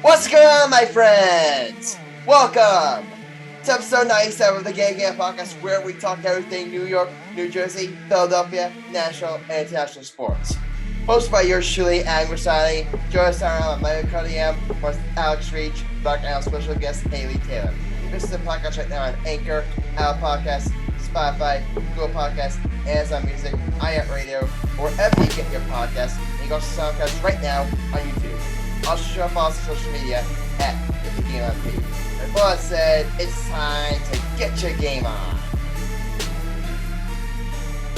What's going on, my friends? Welcome to episode 97 of the Game Podcast, where we talk everything New York, New Jersey, Philadelphia, national, and international sports. Hosted by yours truly, Grassani, Joe Girardi, Cunningham, Alex Reich, Murdock, and our special guest, Haley Taylor. This is the podcast right now on Anchor, Apple Podcasts, Spotify, Google Podcasts, Amazon Music, iHeartRadio, wherever you get your podcasts. And you can also SoundCloud right now on YouTube. Also, show follow us on social media at the Game On Page. And with that said, it's time to get your game on.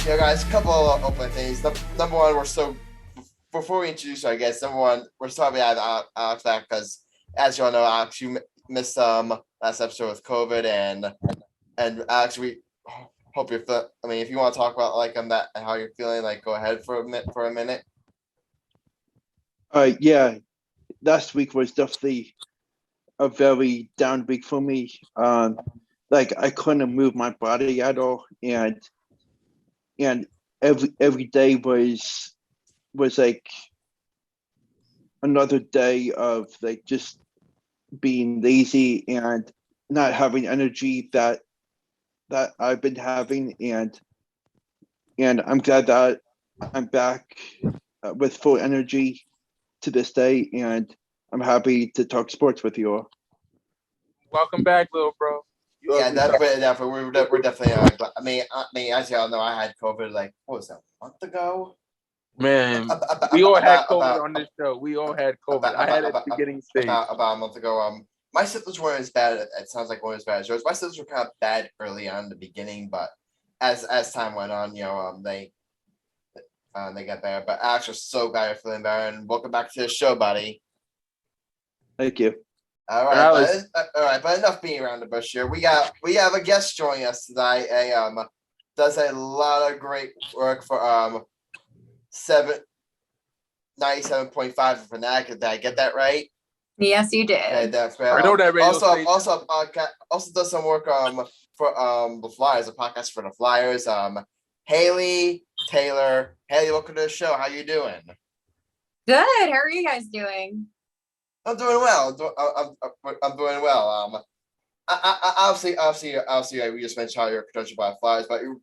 Yo, guys, a couple of open things. Number one, before we introduce our guests, number one, we're sorry to have Alex back because, as you all know, Alex, you missed last episode with COVID, and Alex, we hope you're. If you want to talk about that and how you're feeling, go ahead for a minute. Yeah. Last week was definitely a very down week for me. I couldn't move my body at all, and every day was like another day of just being lazy and not having energy that I've been having, and I'm glad that I'm back with full energy to this day, and I'm happy to talk sports with you all. Welcome back, little bro. We're definitely. As y'all know, I had COVID. What was that, a month ago? Man, we all had COVID on this show. We all had COVID. I had it at the beginning stage. About a month ago. My symptoms weren't as bad. It sounds like weren't as bad as yours. My symptoms were kind of bad early on in the beginning, but as time went on, they got better. But Alex, was so glad you're feeling better, and welcome back to the show, buddy. Thank you. All right, but enough being around the bush here. We have a guest joining us tonight. Does a lot of great work for 97.5 for Fanatic. Did I get that right? Yes, you did. Okay, that's right. I know that radio also a podcast. Also does some work for the Flyers, a podcast for the Flyers. Haley Taylor. Haley, welcome to the show. How you doing? Good. How are you guys doing? I'm doing well. I'm doing well. Obviously, we just mentioned how you're coached by Flyers, but you're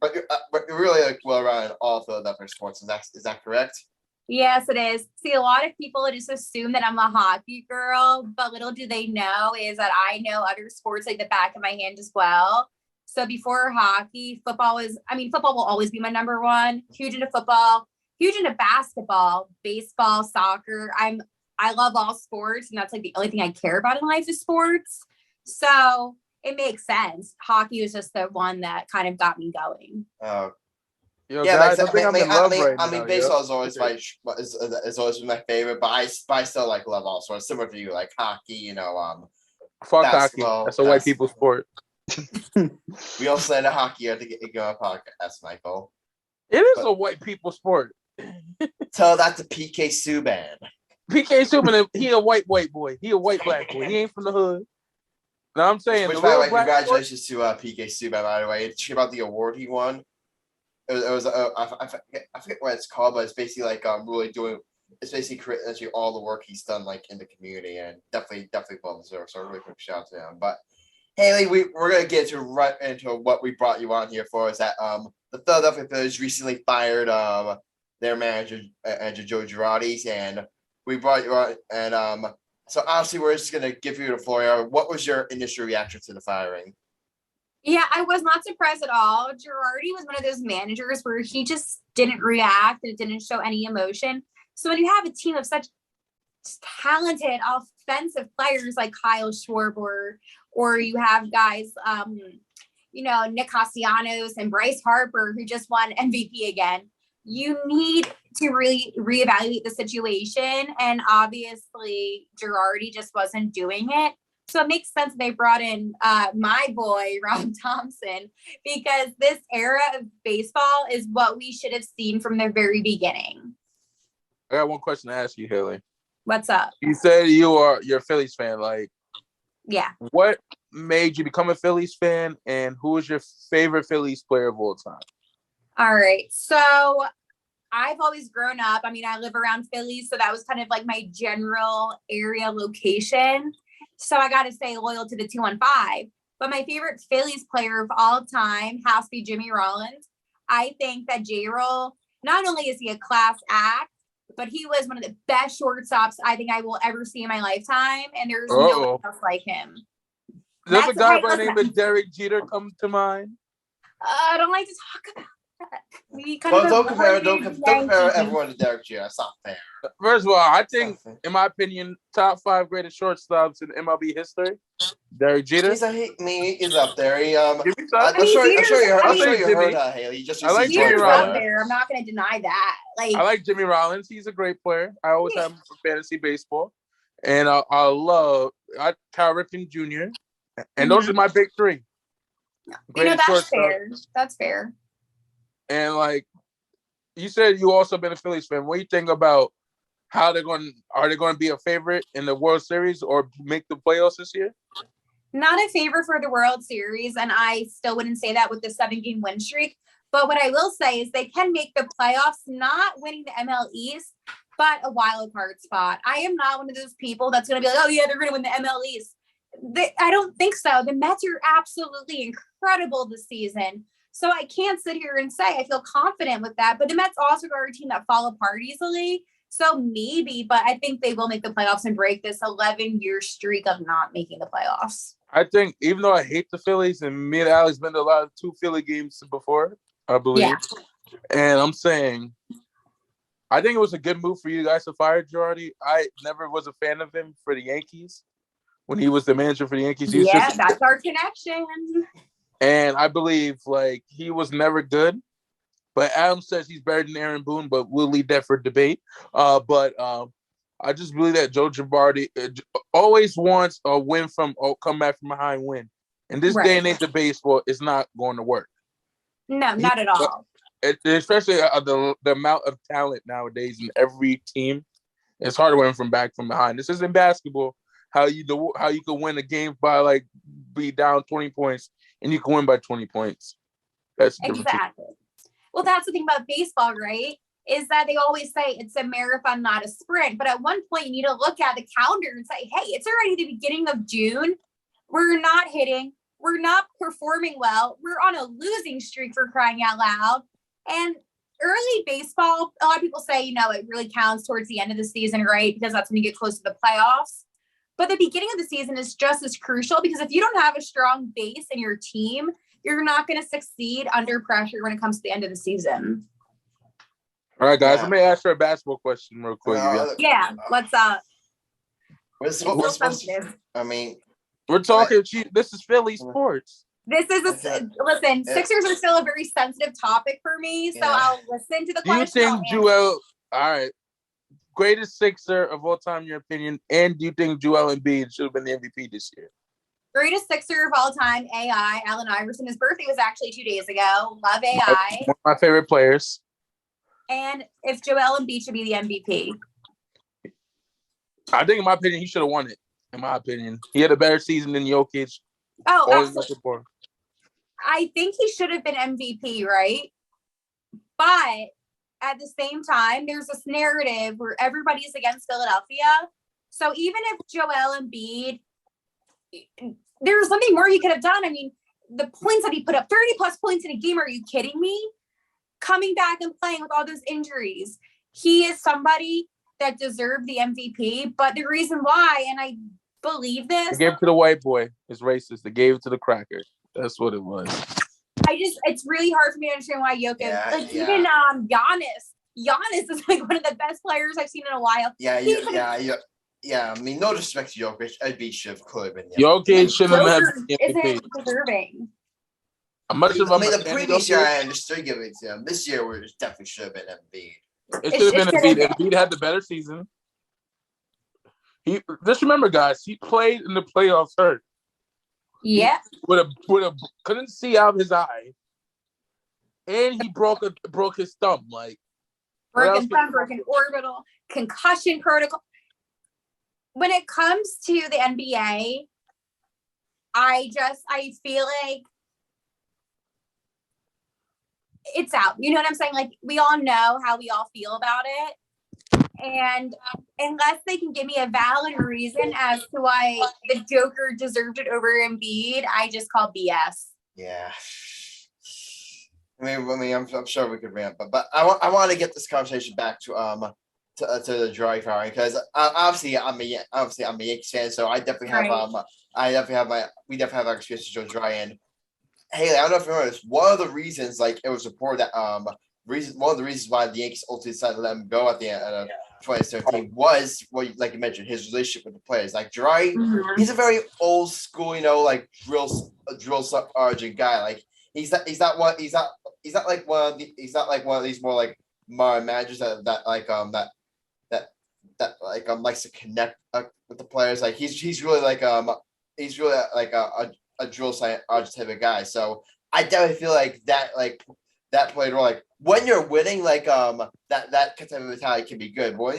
really well around in all Philadelphia sports. Is that correct? Yes, it is. See, a lot of people just assume that I'm a hockey girl, but little do they know is that I know other sports like the back of my hand as well. So before hockey, football will always be my number one. Huge into football, huge into basketball, baseball, soccer. I love all sports, and that's the only thing I care about in life is sports. So it makes sense. Hockey was just the one that kind of got me going. Guys, baseball is always is always my favorite, but I still love all sorts. Similar to you, like hockey, fuck hockey. That's a white people sport. We also had a hockey here to get you on a podcast, Michael. It is a white people sport. Tell that to PK Subban. PK Subban, he a white boy. He a white black boy. He ain't from the hood. Now I'm saying, congratulations to PK Subban, by the way. Did you hear about the award he won? It was I forget what it's called, but it's basically really doing. It's basically creating all the work he's done in the community, and definitely well deserved. So a really quick shout out to him. But Haley, we're gonna get right into what we brought you on here for. Is that the Philadelphia Phillies recently fired their manager Joe Girardi, and we brought you on, and so obviously we're just gonna give you the floor. What was your initial reaction to the firing? Yeah, I was not surprised at all. Girardi was one of those managers where he just didn't react and didn't show any emotion. So when you have a team of such talented offensive players like Kyle Schwarber, or you have guys, Nick Castellanos and Bryce Harper, who just won MVP again, you need to really reevaluate the situation. And obviously, Girardi just wasn't doing it. So it makes sense they brought in my boy, Rob Thompson, because this era of baseball is what we should have seen from the very beginning. I got one question to ask you, Haley. What's up? You said you're a Phillies fan. Yeah. What made you become a Phillies fan, and who is your favorite Phillies player of all time? All right. So I've always grown up. I mean, I live around Philly, so that was kind of like my general area location. So I got to stay loyal to the 215. But my favorite Phillies player of all time has to be Jimmy Rollins. I think that J-Roll, not only is he a class act, but he was one of the best shortstops I think I will ever see in my lifetime. And there's no one else like him. Does a guy by the name of Derek Jeter come to mind? I don't like to talk about that. Don't compare everyone to Derek Jeter. That's not fair. First of all, I think, in my opinion, top 5 greatest shortstops in MLB history. Derek Jeter. He's up there. I'm sure you heard Haley. Jeter's up there. I'm not going to deny that. I like Jimmy Rollins. He's a great player. I always have him for fantasy baseball, and I love Cal Ripken Jr. And those are my big 3. That's fair. That's fair. And like you said, you also been a Phillies fan. What do you think about how are they going to be a favorite in the World Series or make the playoffs this year? Not a favorite for the World Series, and I still wouldn't say that with the 7-game win streak. But what I will say is they can make the playoffs, not winning the NL East, but a wild card spot. I am not one of those people that's going to be like, oh yeah, they're going to win the NL East. I don't think so. The Mets are absolutely incredible this season. So I can't sit here and say I feel confident with that. But the Mets also are a team that fall apart easily. So maybe, but I think they will make the playoffs and break this 11-year streak of not making the playoffs. I think, even though I hate the Phillies, and me and Alex been to a lot of 2 Philly games before, I believe. Yeah. And I'm saying, I think it was a good move for you guys to fire Girardi. I never was a fan of him for the Yankees. When he was the manager for the Yankees. That's our connection. And I believe, he was never good. But Adam says he's better than Aaron Boone, but we'll leave that for debate. But I just believe that Joe Girardi always wants a win come back from behind win. In this day and age of baseball, it's not going to work. No, not at all. Especially the amount of talent nowadays in every team. It's hard to win from behind. This isn't basketball. How you can win a game by be down 20 points and you can win by 20 points. That's exactly. Well, that's the thing about baseball, right? Is that they always say it's a marathon, not a sprint. But at one point, you need to look at the calendar and say, hey, it's already the beginning of June. We're not hitting. We're not performing well. We're on a losing streak, for crying out loud. And early baseball, a lot of people say, it really counts towards the end of the season, right? Because that's when you get close to the playoffs. But the beginning of the season is just as crucial because if you don't have a strong base in your team, you're not going to succeed under pressure when it comes to the end of the season. All right, guys, let me ask you a basketball question real quick. What's up? We're talking. This is Philly sports. This is listen. Sixers are still a very sensitive topic for me, so I'll listen to the question. Do you think Joel? All right. Greatest Sixer of all time, in your opinion, and do you think Joel Embiid should have been the MVP this year? Greatest Sixer of all time, AI, Allen Iverson. His birthday was actually 2 days ago. Love AI. One of my favorite players. And if Joel Embiid should be the MVP? I think, in my opinion, he should have won it. In my opinion, he had a better season than Jokic. Oh, absolutely. I think he should have been MVP, right? But at the same time, there's this narrative where everybody's against Philadelphia. So even if Joel Embiid, there's something more he could have done. I mean, the points that he put up, 30+ points in a game, are you kidding me? Coming back and playing with all those injuries. He is somebody that deserved the MVP, but the reason why, and I believe this. They gave it to the white boy. It's racist. They gave it to the cracker. That's what it was. It's really hard for me to understand why Jokic, even Giannis is one of the best players I've seen in a while. Yeah. I mean, no disrespect to Jokic, Embiid could have been. Jokic shouldn't have been MVP. Isn't deserving. The previous year I understood giving it to him. This year, it definitely should have been Embiid. It should have been Embiid. Embiid had the better season. Just remember, guys, he played in the playoffs hurt. Yeah. With a couldn't see out of his eye, and he broke his thumb. Broken thumb, broken orbital, concussion protocol. When it comes to the NBA, I feel like it's out. You know what I'm saying? Like, we all know how we all feel about it. And unless they can give me a valid reason as to why the Joker deserved it over Embiid, I just call BS. Yeah. I mean, I'm sure we could ramp up, but I want to get this conversation back to the Girardi firing, because obviously I'm a Yankees fan, so I definitely have we definitely have our experience with Joe Girardi. And Haley, I don't know if you remember this. One of the reasons, like, it was reported that one of the reasons why the Yankees ultimately decided to let him go at the end of 2017 was, well, like you mentioned, his relationship with the players. Like, Girardi, he's a very old school, like drill sergeant guy. Like, he's not like one of these more like modern managers that likes to connect with the players. Like, he's really like a drill sergeant type of guy. So I definitely feel like that played a role. Like, when you're winning, like that type of mentality can be good. But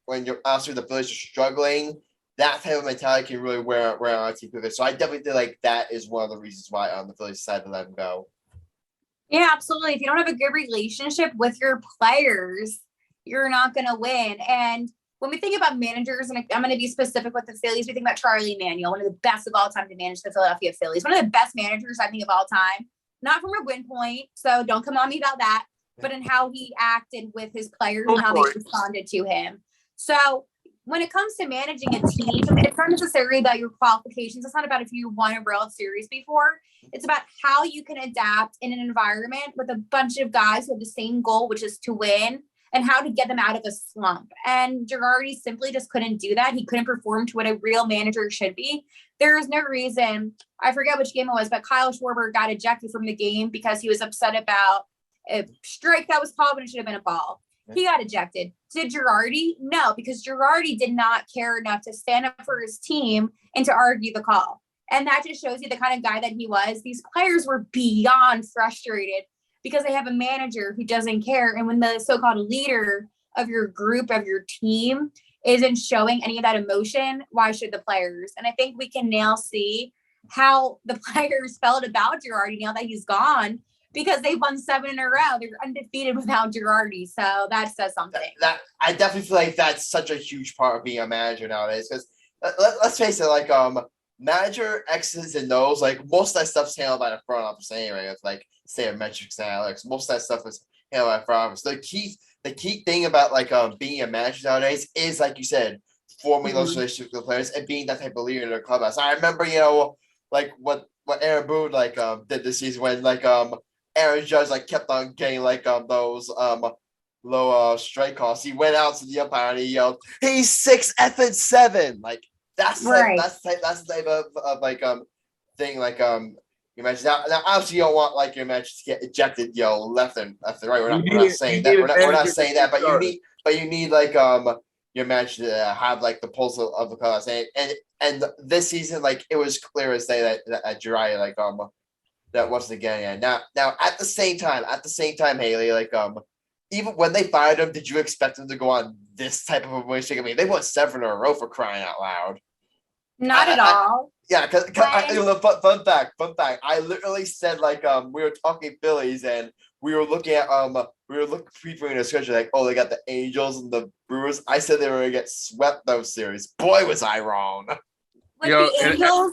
when you're honestly the Phillies are struggling, that type of mentality can really wear on a team. So I definitely feel like that is one of the reasons why the Phillies decided to let him go. Yeah, absolutely. If you don't have a good relationship with your players, you're not going to win. And when we think about managers, and I'm going to be specific with the Phillies, we think about Charlie Manuel, one of the best of all time to manage the Philadelphia Phillies. One of the best managers, I think, of all time. Not from a win point, so don't come on me about that, but in how he acted with his players and how they responded to him. So when it comes to managing a team, it's not necessarily about your qualifications. It's not about if you won a World Series before. It's about how you can adapt in an environment with a bunch of guys who have the same goal, which is to win, and how to get them out of a slump. And Girardi simply just couldn't do that. He couldn't perform to what a real manager should be. There is no reason, I forget which game it was, but Kyle Schwarber got ejected from the game because he was upset about a strike that was called when it should have been a ball. He got ejected. Did Girardi? No, because Girardi did not care enough to stand up for his team and to argue the call. And that just shows you the kind of guy that he was. These players were beyond frustrated because they have a manager who doesn't care. And when the so-called leader of your group, of your team, isn't showing any of that emotion, why should the players? And I think we can now see how the players felt about Girardi now that he's gone, because they've won 7 in a row. They're undefeated without Girardi. So that says something. That I definitely feel like that's such a huge part of being a manager nowadays. Because let's face it, like manager X's and O's, like most of that stuff's handled by the front office anyway. It's like metrics and analytics. Most of that stuff is handled by the front office. The key thing about like being a manager nowadays is, like you said, forming those relationships with the players and being that type of leader in the clubhouse. I remember, like what Aaron Boone did this season when Aaron Judge kept on getting those low strike calls. He went out to the umpire and he yelled, "He's 6-7." Like that's right. That's the type of thing you mentioned. Now obviously you don't want your matches to get ejected left and right. We're not saying that. We're not saying that. But you need your match to have the pulse of the class. And this season, it was clear as day that Jiraiya that wasn't getting it. Now at the same time, Haley, even when they fired him, did you expect him to go on this type of a winning streak? I mean, they won 7 in a row, for crying out loud. Not at all. Yeah, because fun fact. I literally said we were talking Phillies and we were looking at previewing the schedule they got the Angels and the Brewers. I said they were gonna get swept those series. Boy, was I wrong. The Angels.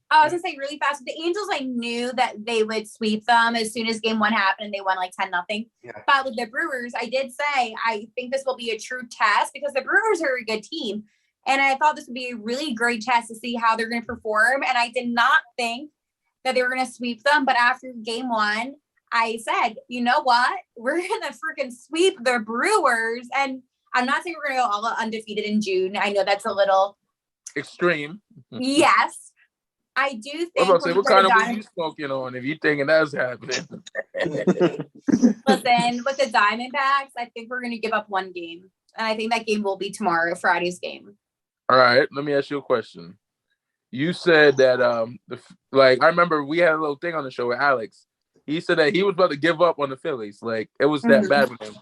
I was gonna say really fast. The Angels, I knew that they would sweep them as soon as game 1 happened and they won 10-0. Yeah. But with the Brewers, I did say I think this will be a true test because the Brewers are a good team. And I thought this would be a really great test to see how they're going to perform. And I did not think that they were going to sweep them. But after game 1, I said, you know what? We're going to freaking sweep the Brewers. And I'm not saying we're going to go all undefeated in June. I know that's a little extreme. Yes. I do think. What kind of weed you smoking on if you thinking that's happening? Listen, with the Diamondbacks, I think we're going to give up 1 game. And I think that game will be tomorrow, Friday's game. All right, let me ask you a question. You said that I remember we had a little thing on the show with Alex. He said that he was about to give up on the Phillies. It was that bad with him.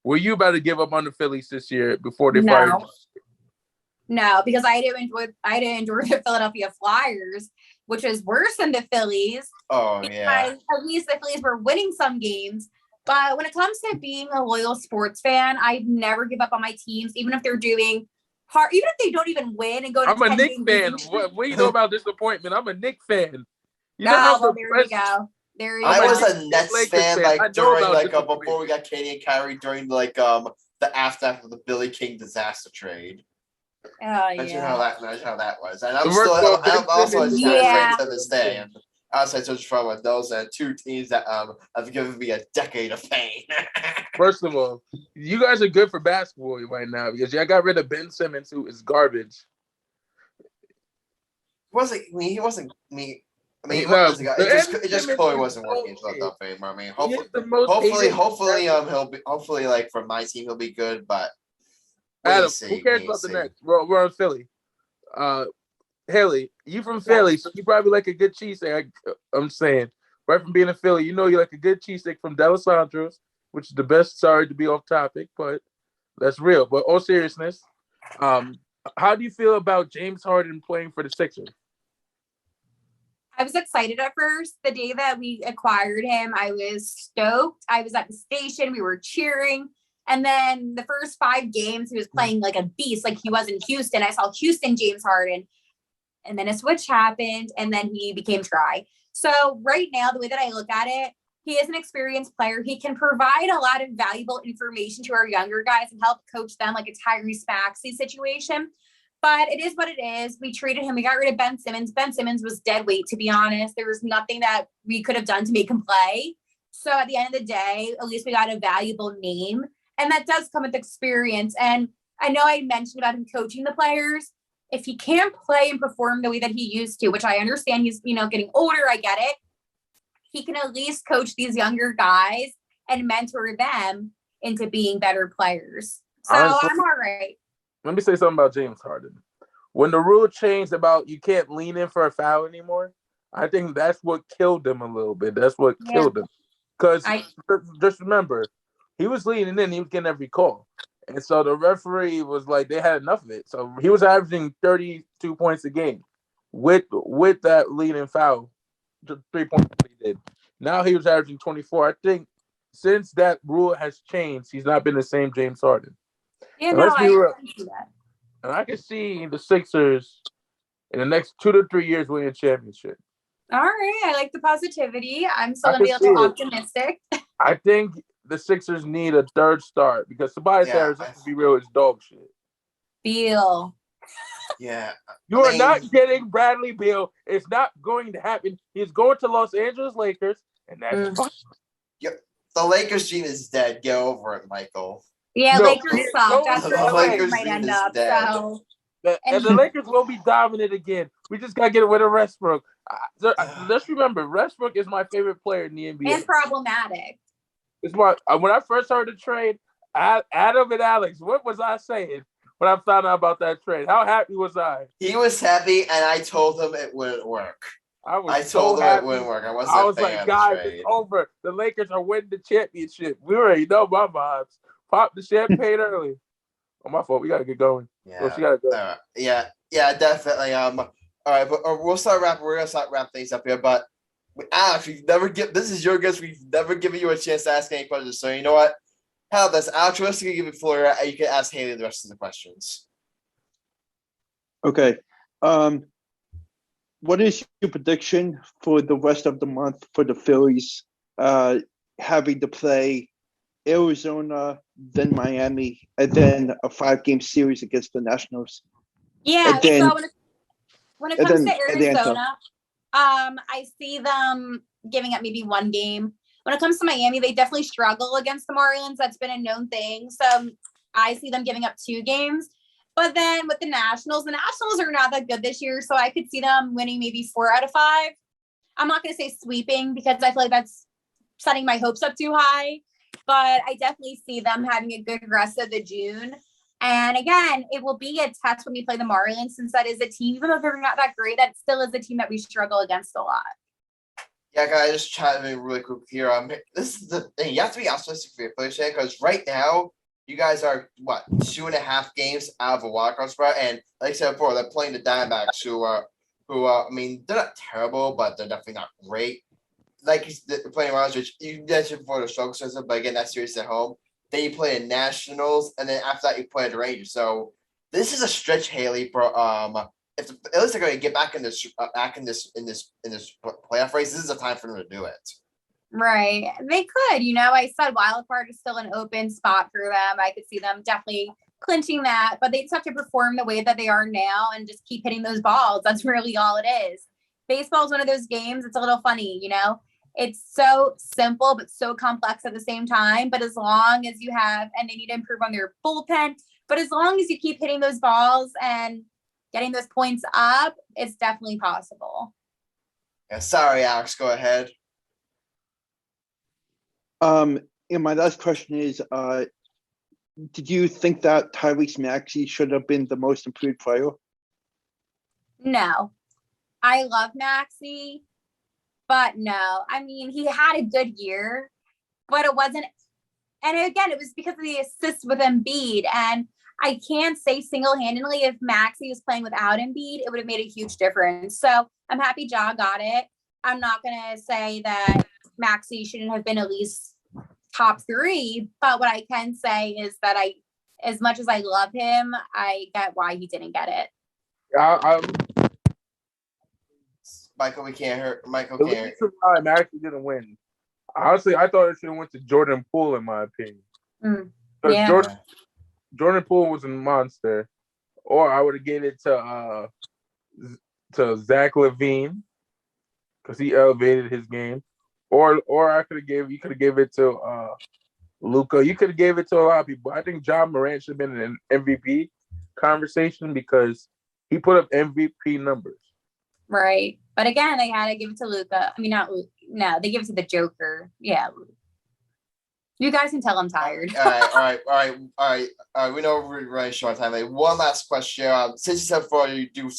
Were you about to give up on the Phillies this year before they fired you? No, because I didn't enjoy the Philadelphia Flyers which was worse than the Phillies. Oh, yeah. At least the Phillies were winning some games. But when it comes to being a loyal sports fan, I never give up on my teams, even if they're doing hard, even if they don't even win and go to I'm a Knicks fan. What do you know about disappointment? I'm a Knicks fan. You know how well, there you go. There you I go. was a Nets Lakers fan fan. like I know during about like disappointment. before we got Katie and Kyrie during like the aftermath of the Billy King disaster trade. Imagine how that was. And I'm also a Nets fan to this day. And I was such fun with those two teams that have given me a decade of pain. First of all, you guys are good for basketball right now because I got rid of Ben Simmons, who is garbage. He wasn't me. I mean, No, it just clearly wasn't working in Philadelphia anymore. I mean, hopefully, like for my team, he'll be good. But Adam, who cares about the Nets? We're on Philly. Haley, you from Philly, so you probably like a good cheesesteak. I'm saying, right from being a Philly, you know you like a good cheesesteak from D'Alessandro's, which is the best. Sorry to be off topic, but that's real. But all seriousness, how do you feel about James Harden playing for the Sixers? I was excited at first. The day that we acquired him, I was stoked. I was at the station. We were cheering. And then the first 5 games, he was playing like a beast, like he was in Houston. I saw Houston James Harden. And then a switch happened, and then he became dry. So right now, the way that I look at it, he is an experienced player. He can provide a lot of valuable information to our younger guys and help coach them like a Tyrese Maxey situation. But it is what it is. We traded him. We got rid of Ben Simmons. Ben Simmons was dead weight, to be honest. There was nothing that we could have done to make him play. So at the end of the day, at least we got a valuable name. And that does come with experience. And I know I mentioned about him coaching the players. If he can't play and perform the way that he used to, which I understand he's, getting older, I get it. He can at least coach these younger guys and mentor them into being better players. So I'm all right. Let me say something about James Harden. When the rule changed about you can't lean in for a foul anymore, I think that's what killed him a little bit. That's what killed him. Because just remember, he was leaning in, he was getting every call. And so the referee was like, they had enough of it. So he was averaging 32 points a game with that leading foul, 3 points that he did. Now he was averaging 24. I think since that rule has changed, he's not been the same James Harden. Yeah, no, I see that. And I can see the Sixers in the next 2 to 3 years winning a championship. All right. I like the positivity. I'm still going to be a little optimistic. I think the Sixers need a third start because Tobias Harris, to be real, is dog shit. Beal. Yeah. You are not getting Bradley Beal. It's not going to happen. He's going to Los Angeles Lakers, and that's fine. Yep. The Lakers gene is dead. Get over it, Michael. Yeah, Lakers suck. That's where the Lakers might end up. Dead. So. And the Lakers will be dominant again. We just got to get rid of Westbrook. Let's remember, Westbrook is my favorite player in the NBA. And problematic. It's what when I first heard the trade, Adam and Alex, what was I saying when I found out about that trade? How happy was I? He was happy, and I told him it wouldn't work. I told him it wouldn't work. I was like, guys, it's over. The Lakers are winning the championship. We already know my vibes. Pop the champagne early. Oh, my fault. We gotta get going. Yeah, she gotta go. Yeah, definitely. All right, but we'll start wrapping. We're gonna start wrap things up here. But Alex, this is your guess. We've never given you a chance to ask any questions. So you know what? How about this, Alex? We're just gonna give you the floor. You can ask Haley the rest of the questions. Okay. What is your prediction for the rest of the month for the Phillies having to play Arizona, then Miami, and then a 5-game series against the Nationals? Yeah, so when it comes to Arizona, I see them giving up maybe 1 game. When it comes to Miami, they definitely struggle against the Marlins. That's been a known thing. So I see them giving up 2 games. But then with the Nationals are not that good this year. So I could see them winning maybe 4 out of 5. I'm not going to say sweeping because I feel like that's setting my hopes up too high. But I definitely see them having a good rest of the June. And again, it will be a test when we play the Marlins, since that is a team, even though they're not that great, that still is a team that we struggle against a lot. Yeah, guys, just chat with me really quick here. This is the thing. You have to be optimistic for your players, because right now, you guys are, 2.5 games out of a wildcard spot. And like I said before, they're playing the Diamondbacks, who are who I mean, they're not terrible, but they're definitely not great. Like he's playing Rangers, which you mentioned before the struggle system, but again, that series at home. Then you play in Nationals, and then after that, you play the Rangers. So this is a stretch, Haley. For if at least they're going to get back in this playoff race, this is a time for them to do it. Right. They could, I said wild card is still an open spot for them. I could see them definitely clinching that, but they just have to perform the way that they are now and just keep hitting those balls. That's really all it is. Baseball is one of those games. It's a little funny, It's so simple, but so complex at the same time. But as long as you have, and they need to improve on their bullpen, but as long as you keep hitting those balls and getting those points up, it's definitely possible. Yeah, sorry, Alex, go ahead. And my last question is, did you think that Tyrese Maxey should have been the most improved player? No. I love Maxey, but no. I mean, he had a good year, but it wasn't. And again, it was because of the assist with Embiid. And I can't say single-handedly if Maxey was playing without Embiid, it would have made a huge difference. So I'm happy Ja got it. I'm not going to say that Maxey shouldn't have been at least top 3, but what I can say is that as much as I love him, I get why he didn't get it. Michael, we can't hear. Michael The can't. reason why Maxey didn't win, honestly, I thought it should have went to Jordan Poole, in my opinion. Yeah. Jordan Poole was a monster, or I would have given it to Zach LaVine because he elevated his game, or I could have you could have gave it to Luka. You could have gave it to a lot of people. I think John Morant should have been in an MVP conversation because he put up MVP numbers. Right. But again, they had to give it to Luka. I mean, no, they give it to the Joker. Yeah. You guys can tell I'm tired. All right. We know we're running short on time. Like, one last question. Since you said before you do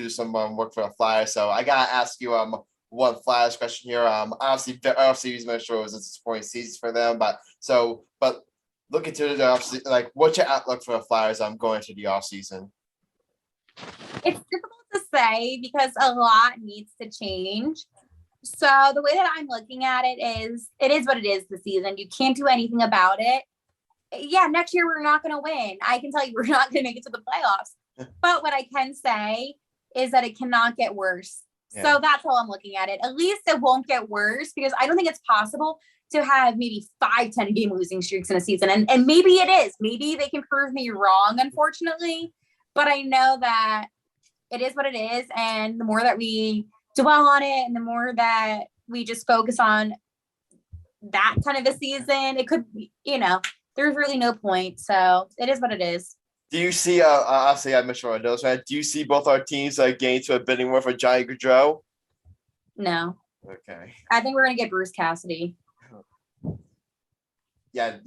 some work for a Flyer, so I gotta ask you one Flyers question here. Obviously, he's make sure it was a disappointing season for them, but looking to the offseason, like, what's your outlook for the Flyers? Going into the offseason. It's difficult to say because a lot needs to change. So the way that I'm looking at it is what it is this season. You can't do anything about it. Yeah, next year we're not going to win. I can tell you we're not going to make it to the playoffs. But what I can say is that it cannot get worse. Yeah. So that's how I'm looking at it. At least it won't get worse because I don't think it's possible to have maybe 5-10 game losing streaks in a season. And maybe it is. Maybe they can prove me wrong, unfortunately. But I know that it is what it is. And the more that we dwell on it and the more that we just focus on that kind of a season, it could be, there's really no point. So it is what it is. Do you see, obviously I'm sure I know this, right? Do you see both our teams getting to a bidding war for Johnny Gaudreau? No. Okay. I think we're going to get Bruce Cassidy. Yeah,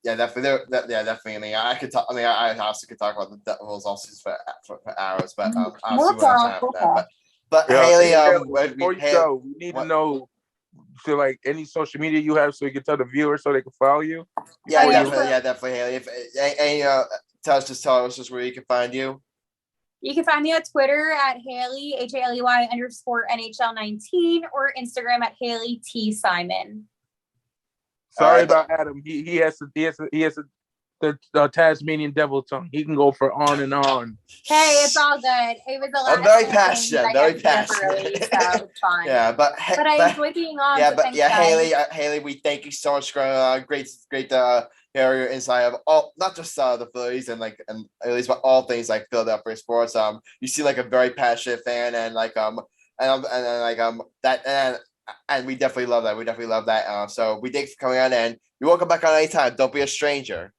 definitely. Definitely. I mean, I could talk. I mean, I honestly could talk about the Devils all season for hours, but But Haley, before you go, we need to know any social media you have so you can tell the viewers so they can follow you. Yeah, definitely, Haley. If tell us where you can find you. You can find me on Twitter at Haley _NHL19 or Instagram at Haley T Simon. Sorry about Adam. He has the Tasmanian devil tongue. He can go for on and on. Hey, it's all good. It was a lot. I'm very passionate. Very passionate. Early, so it's fine. Yeah, but I enjoy being on. Yeah, so Haley, we thank you so much for great to hear your insight of all, not just the Phillies and at least all things like Philadelphia sports. You seem like a very passionate fan and and we definitely love that. So we thank you for coming on, and you're welcome back on anytime. Don't be a stranger.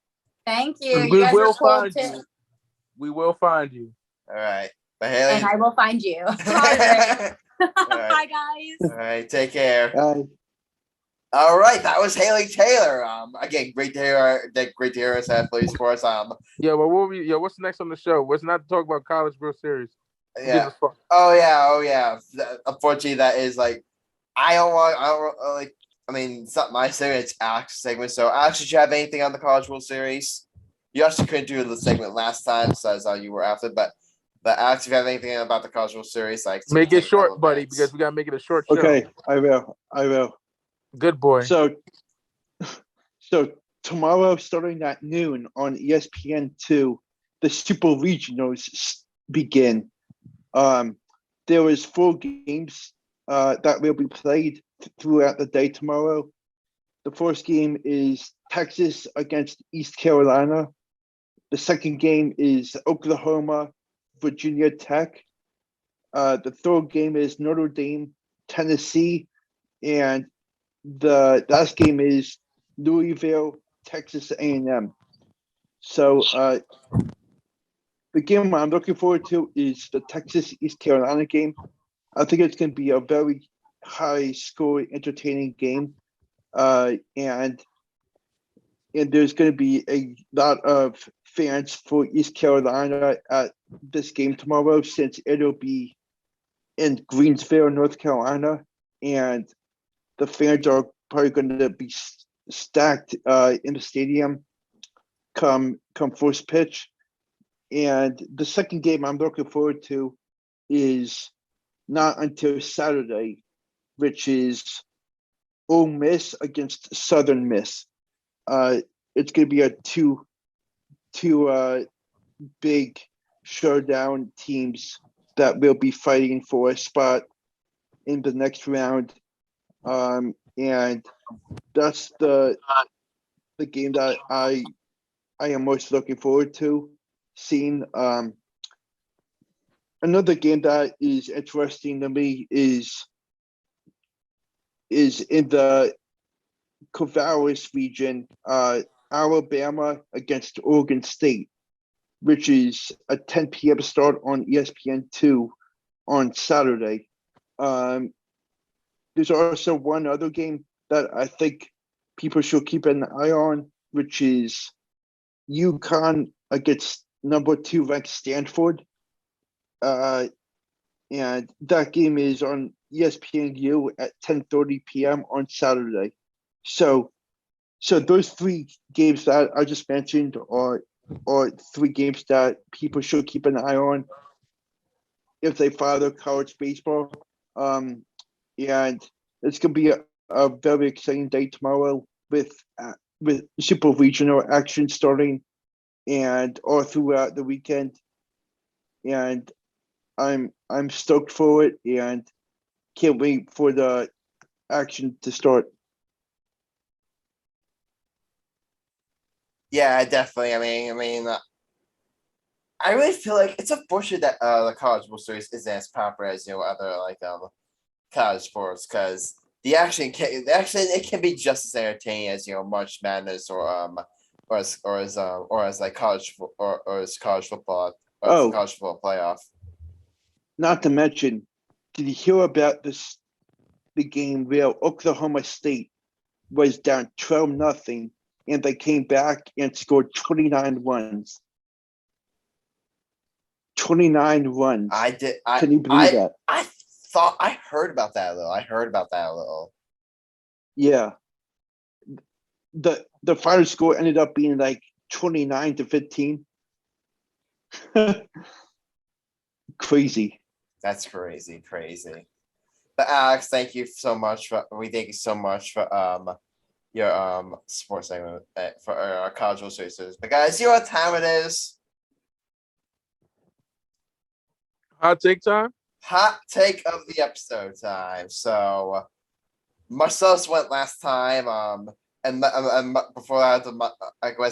Thank you. We will find you. We will find you. All right. But Haley. And I will find you. All right. Bye, guys. All right. Take care. Bye. All right. That was Haley Taylor. Again, great to hear us at Philly Sports. Yeah, but what's next on the show? What's not to talk about College World Series? Yeah. Oh yeah. Unfortunately, that is it's not my segment, it's Alex's segment. So, Alex, did you have anything on the College World Series? You actually couldn't do the segment last time, so you were after, but But Alex, if you have anything about the College World Series, like make it take a couple short, of buddy, minutes. because we gotta make it a short show. Okay, I will. Good boy. So tomorrow, starting at noon on ESPN2, the Super Regionals begin. There is 4 games that will be played throughout the day tomorrow. The first game is Texas against East Carolina. The second game is Oklahoma, Virginia Tech. The third game is Notre Dame, Tennessee. And the last game is Louisville, Texas A&M. So the game I'm looking forward to is the Texas East Carolina game. I think it's going to be a very high score, entertaining game, and there's going to be a lot of fans for East Carolina at this game tomorrow, since it'll be in Greensboro, North Carolina, and the fans are probably going to be stacked in the stadium come first pitch. And the second game I'm looking forward to is not until Saturday, which is Ole Miss against Southern Miss. It's going to be a two big showdown teams that will be fighting for a spot in the next round. And that's the game that I am most looking forward to seeing. Another game that is interesting to me is in the Corvallis region, Alabama against Oregon State, which is a 10 p.m. start on ESPN2 on Saturday. There's also one other game that I think people should keep an eye on, which is UConn against number 2 ranked Stanford. And that game is on ESPNU at 10:30 p.m. on Saturday. So those 3 games that I just mentioned are 3 games that people should keep an eye on if they follow college baseball. And it's going to be a very exciting day tomorrow with super regional action starting and all throughout the weekend. And I'm stoked for it and can't wait for the action to start. Yeah, definitely. I mean, I really feel like it's unfortunate that the College World Series isn't as popular as other college sports, because it can be just as entertaining as March Madness or as like college or as college football or college football playoff. Not to mention, did you hear about the game where Oklahoma State was down 12-0 and they came back and scored 29 runs? 29 runs. Can you believe that? I heard about that a little. Yeah. The final score ended up being like 29-15. Crazy. That's crazy. But Alex, thank you so much for your sports segment for our College World Series. But guys, you know what time it is? Hot take time? Hot take of the episode time. So Marcellus went last time, and before that,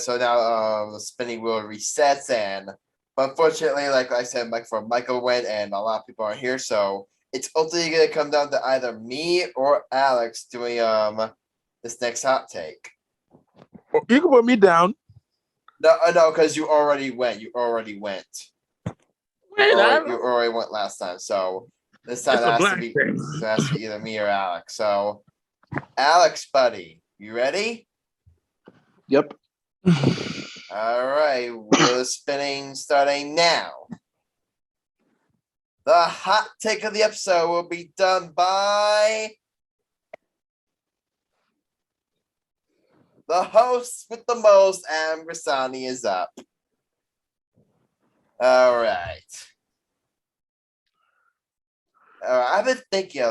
so now the spinning wheel resets, but unfortunately, like I said, Michael went, and a lot of people aren't here, so it's ultimately going to come down to either me or Alex doing this next hot take. You can put me down. No, because you already went. You already went last time, so this time it has to be either me or Alex. So, Alex, buddy, you ready? Yep. All right, wheel spinning starting now. The hot take of the episode will be done by the host with the most, and Grassani is up. All right. I've been thinking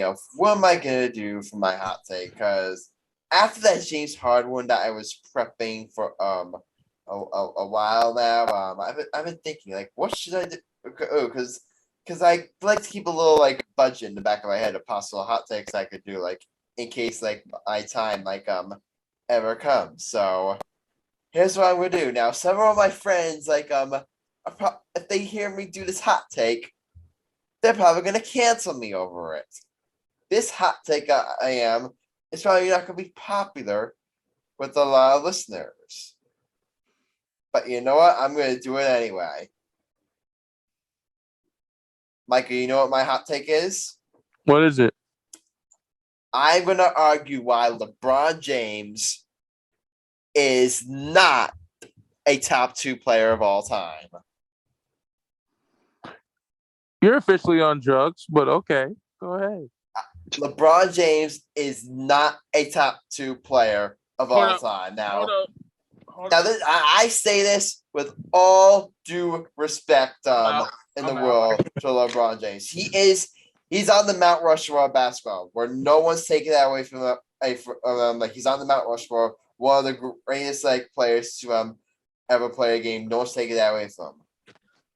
of what am I gonna do for my hot take? Because after that James Harden one that I was prepping for a while now, I've been thinking like what should I do? Because I like to keep a little like budget in the back of my head of possible hot takes I could do like in case like my time like ever comes. So here's what I'm gonna do now. Several of my friends like if they hear me do this hot take, they're probably gonna cancel me over it. This hot take I am is probably not gonna be popular with a lot of listeners. But you know what? I'm gonna do it anyway. Micah, you know what my hot take is? What is it? I'm gonna argue why LeBron James is not a top 2 player of all time. You're officially on drugs, but okay, go ahead. LeBron James is not a top 2 player of all time. Now, I say this with all due respect in the world to LeBron James. He's on the Mount Rushmore of basketball, where no one's taking that away from him. Like he's on the Mount Rushmore, one of the greatest like players to ever play a game. No one's taking that away from him.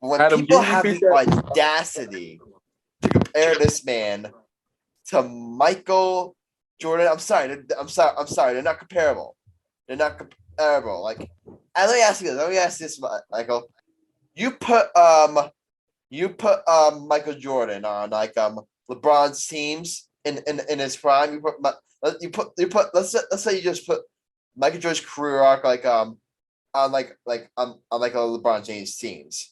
But when Adam, people have the audacity to compare this man to Michael Jordan, I'm sorry, they're not comparable. They're not comparable. Like, and let me ask you this, Michael. You put Michael Jordan on like LeBron's teams in his prime. Let's say you just put Michael Jordan's career arc like on a LeBron James teams.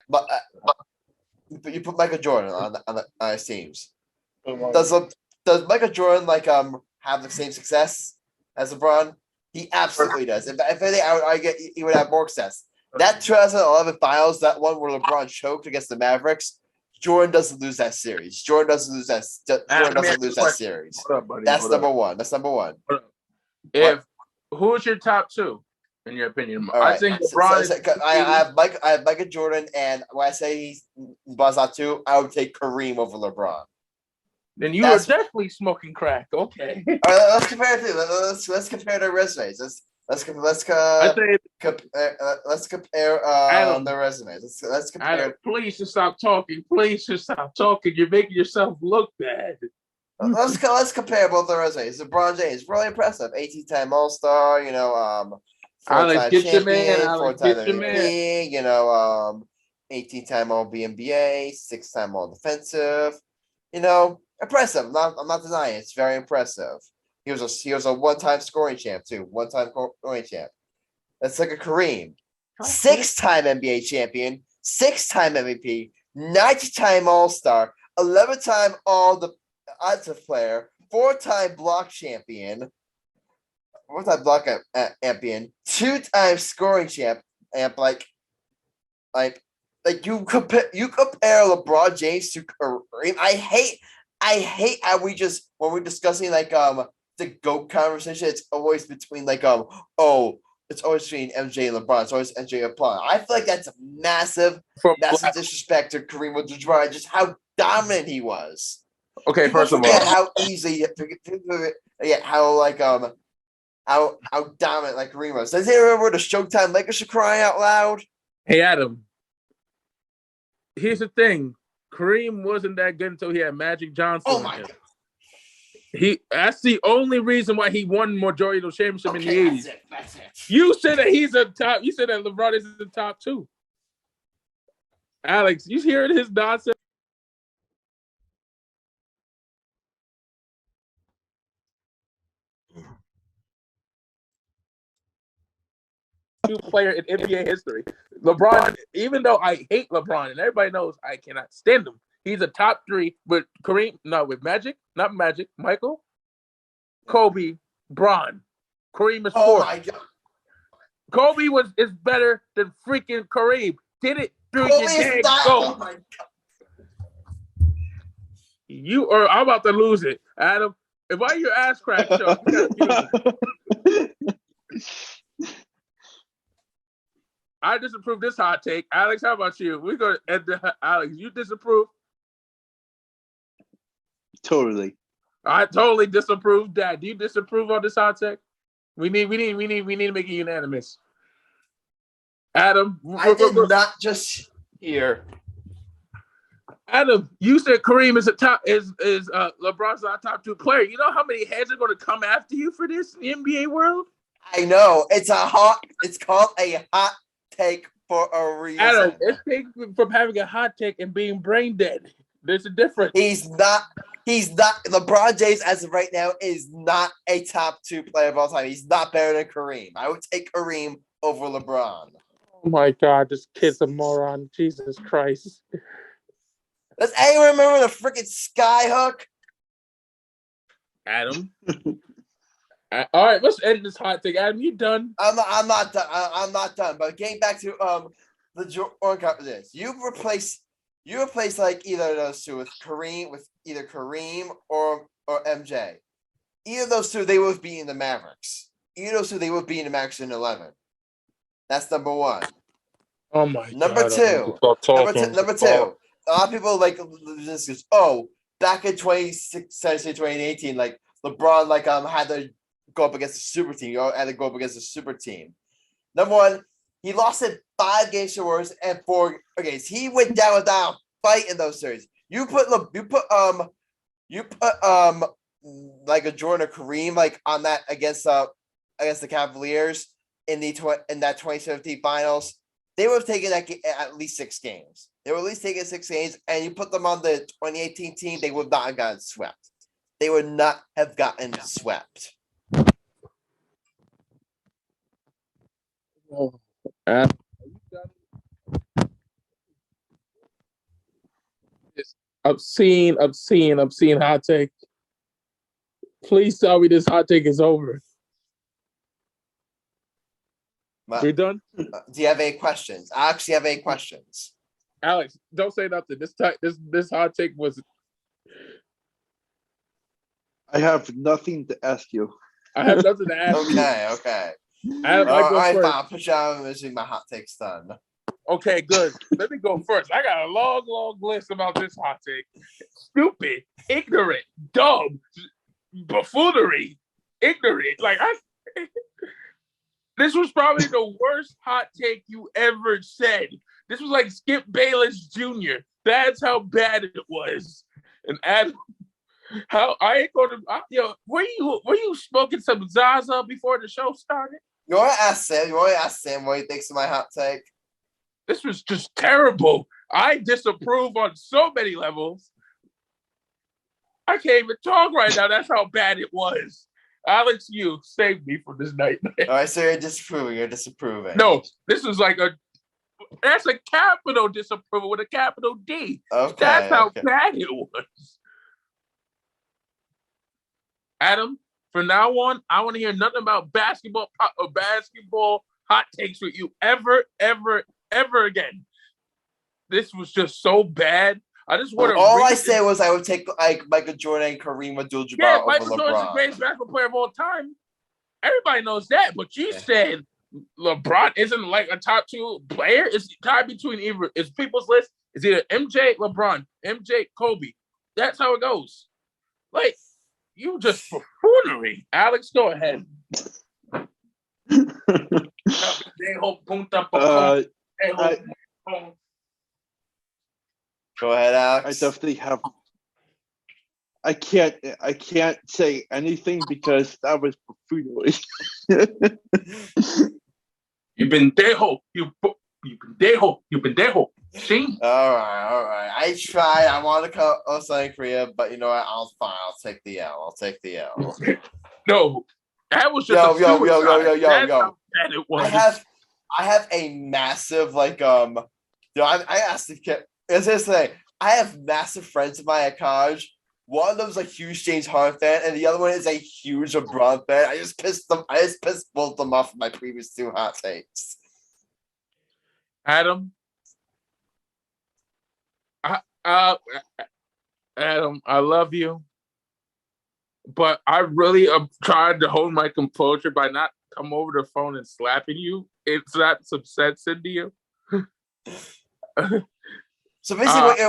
But you put Michael Jordan on his teams. Does Michael Jordan like have the same success as LeBron? He absolutely does. If anything, I would argue he would have more success. That 2011 finals, that one where LeBron choked against the Mavericks, Jordan doesn't lose that series. Jordan doesn't lose that series. Hold up, buddy. That's number one. Who's your top 2 in your opinion? All right. I think LeBron. I have Michael Jordan, and when I say he's top 2, I would take Kareem over LeBron. Then you are definitely smoking crack. Okay. All right, let's compare it. Let's compare their resumes. Let's compare their resumes. Let's compare. Adam, please just stop talking. Please just stop talking. You're making yourself look bad. Let's compare both their resumes. LeBron James, really impressive. 18-time All-Star. 4-time champion, 4-time MVP. 18-time All-NBA, 6-time All-Defensive. Impressive. I'm not denying it. It's very impressive. He was a one-time scoring champ too. One-time scoring champ. That's like a Kareem. 6-time NBA champion, 6-time MVP, 90-time All-Star, 11-time All-Defensive player, 4-time block champion, 2-time scoring champ, and like you compare LeBron James to Kareem. I hate how when we're discussing like the GOAT conversation, it's always between like it's always between MJ and LeBron. It's always MJ and LeBron. I feel like that's a massive disrespect to Kareem Abdul-Jabbar, just how dominant he was. Okay, People first of forget all, how easy, how dominant like Kareem was. Does anyone remember the Showtime Lakers should cry out loud? hey Adam, here's the thing. Kareem wasn't that good until he had Magic Johnson. Oh my God. That's the only reason why he won majority of the championship in the 80s. That's it. You said that he's a top. You said that LeBron is the top 2. Alex, you hearing his nonsense? Player in NBA history. LeBron, even though I hate LeBron and everybody knows I cannot stand him, he's a top 3. But Kareem, with Magic, not Magic, Michael, Kobe, Bron. Kareem is 4th. Oh my God. Kobe is better than freaking Kareem. Did it through your dang Oh my God. I'm about to lose it, Adam. If I your ass crack show, you gotta I disapprove this hot take. Alex, how about you? We're going to end the Alex. You disapprove? Totally. I totally disapprove. Dad, do you disapprove on this hot take? We need to make it unanimous. Adam, I did not just hear. Adam, you said Kareem is LeBron's not top 2 player. You know how many heads are going to come after you for this in the NBA world? I know it's called a hot take for a reason. Adam, it's taken from having a hot take and being brain dead. There's a difference. He's not. LeBron James, as of right now, is not a top 2 player of all time. He's not better than Kareem. I would take Kareem over LeBron. Oh my God, this kid's a moron. Jesus Christ. Does anyone remember the freaking skyhook? Adam. All right, let's end this hot take. Adam, you done? I'm not done. I'm not done. But getting back to the Jordan Conference, you replace like either of those two with either Kareem or MJ. Either of those two, they would be in the Mavericks. Either of those two, they would be in the Mavericks in 11. That's number one. Oh my number God. Number two. A lot of people like this is back in 2017, 2018, like LeBron had to go up against a super team. Had to go up against a super team. Number one, he lost in 5 games to Warriors and 4 games. He went down without a fight in those series. You put like a Jordan or Kareem like on that against the Cavaliers in that 2017 finals. They would have taken that at least 6 games. They were at least taking 6 games, and you put them on the 2018 team, they would not have gotten swept. They would not have gotten swept. Oh, obscene hot take. Please tell me this hot take is over. We done? Do you have any questions? I actually have any questions. Alex, don't say nothing. This hot take was. I have nothing to ask you. I have nothing to ask you. Okay. Adam, all right, fine. I'll put you on and my hot take's done. Okay, good. Let me go first. I got a long list about this hot take. Stupid, ignorant, dumb, buffoonery, ignorant. This was probably the worst hot take you ever said. This was like Skip Bayless Jr. That's how bad it was. And Adam, were you smoking some Zaza before the show started? You want to ask Sam what he thinks of my hot take? This was just terrible. I disapprove on so many levels. I can't even talk right now. That's how bad it was. Alex, you saved me from this nightmare. All right, so you're disapproving. No, this is that's a capital disapproval with a capital D. Okay. That's how bad it was. Adam, from now on, I want to hear nothing about basketball hot takes with you ever again. This was just so bad. I just want to. All I said was I would take Michael Jordan and Kareem Abdul-Jabbar over Michael LeBron. Jordan's the greatest basketball player of all time. Everybody knows that, but you said LeBron isn't like a top 2 player. It's tied between it's people's list. It's either MJ, LeBron, MJ, Kobe. That's how it goes. You just buffoonery. Alex, go ahead. Go ahead, Alex. I definitely have. I can't say anything because that was buffoonery. You've been dejo. You've been dejo. See? All right. I tried. I want to call something for you, but you know what? I'll take the L. No, that was just yo. That's how bad it was. I have a massive I asked the kid. It's this thing. I have massive friends of mine at college. One of them is a huge James Harden fan, and the other one is a huge LeBron fan. I just pissed both of them off with my previous 2 hot takes. Adam, Adam, I love you, but I really am trying to hold my composure by not come over the phone and slapping you, it's not some sense into you. So basically,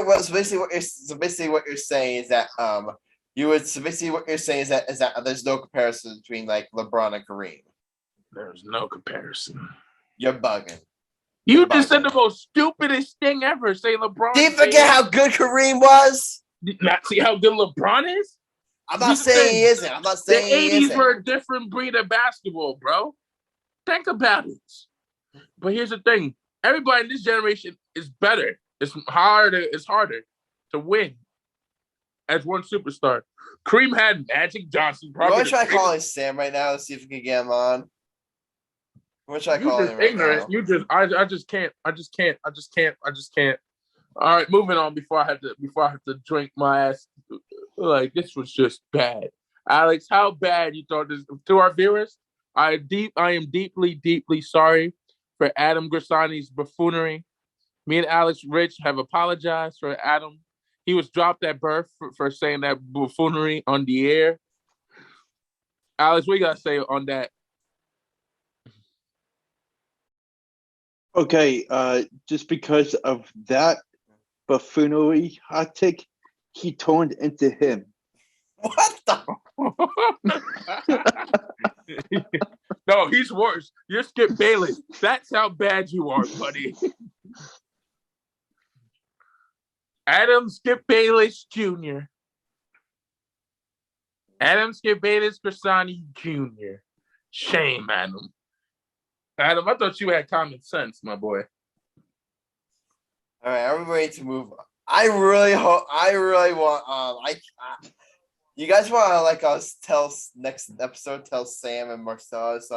what you're saying is that there's no comparison between like LeBron and Kareem. There's no comparison. You're bugging. You just said the most stupidest thing ever. Say LeBron. Do you forget how good Kareem was? Not see how good LeBron is? I'm not saying he isn't. I'm not saying the he 80s isn't. were a different breed of basketball, bro. Think about it. But here's the thing. Everybody in this generation is better. It's harder to win as one superstar. Kareem had Magic Johnson. I'm going to try calling Sam right now to see if we can get him on. I'm going to try calling him right now. I just can't. All right, moving on before I have to drink my ass. Like, this was just bad. Alex, how bad you thought this? To our viewers, I am deeply, deeply sorry for Adam Grassani's buffoonery. Me and Alex Rich have apologized for Adam. He was dropped at birth for saying that buffoonery on the air. Alex, what you got to say on that? Okay, just because of that buffoonery hot take, he turned into him. What the? No, he's worse. You're Skip Bayless. That's how bad you are, buddy. Adam Skip Bayless Jr. Adam Skip Bayless Grassani Jr. Shame, Adam. Adam, I thought you had common sense, my boy. All right, I'm ready to move on. I really want you guys want to like us tell next episode tell Sam and Marcellus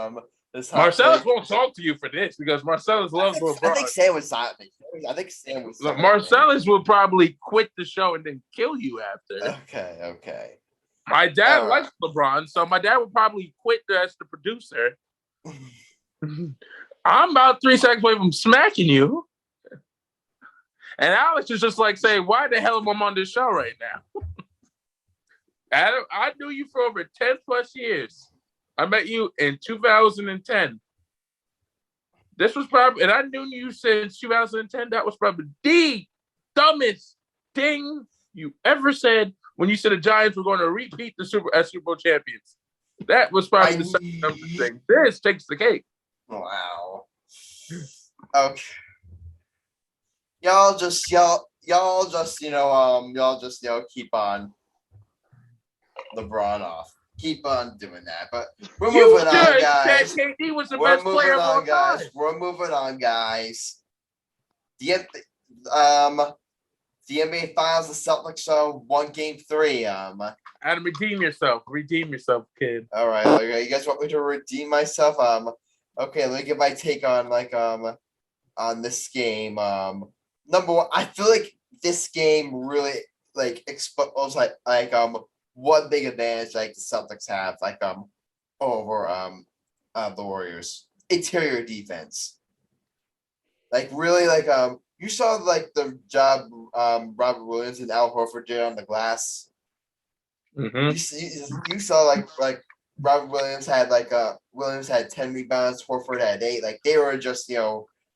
this Marcellus won't talk to you for this because Marcellus loves LeBron. I think Sam was silent. I think Sam was silent. Marcellus will probably quit the show and then kill you after. Okay. My dad likes LeBron, so my dad would probably quit as the producer. I'm about 3 seconds away from smacking you. And Alex is just like saying, why the hell am I on this show right now? Adam, I knew you for over 10 plus years. I met you in 2010. This was probably, and I knew you since 2010. That was probably the dumbest thing you ever said when you said the Giants were going to repeat the Super Bowl champions. That was probably the second dumbest thing. This takes the cake. Wow. Okay. Y'all just keep on LeBron off. Keep on doing that. But we're moving on, guys. KD was the best player of all time. We're moving on, guys. The NBA Finals, the Celtics won Game 3. Adam, redeem yourself, kid. All right, you guys want me to redeem myself? Okay, let me get my take on on this game. Number one, I feel like this game really exposed one big advantage the Celtics have over the Warriors. Interior defense. You saw the job Robert Williams and Al Horford did on the glass. Mm-hmm. You saw Robert Williams had 10 rebounds, Horford had 8. They were just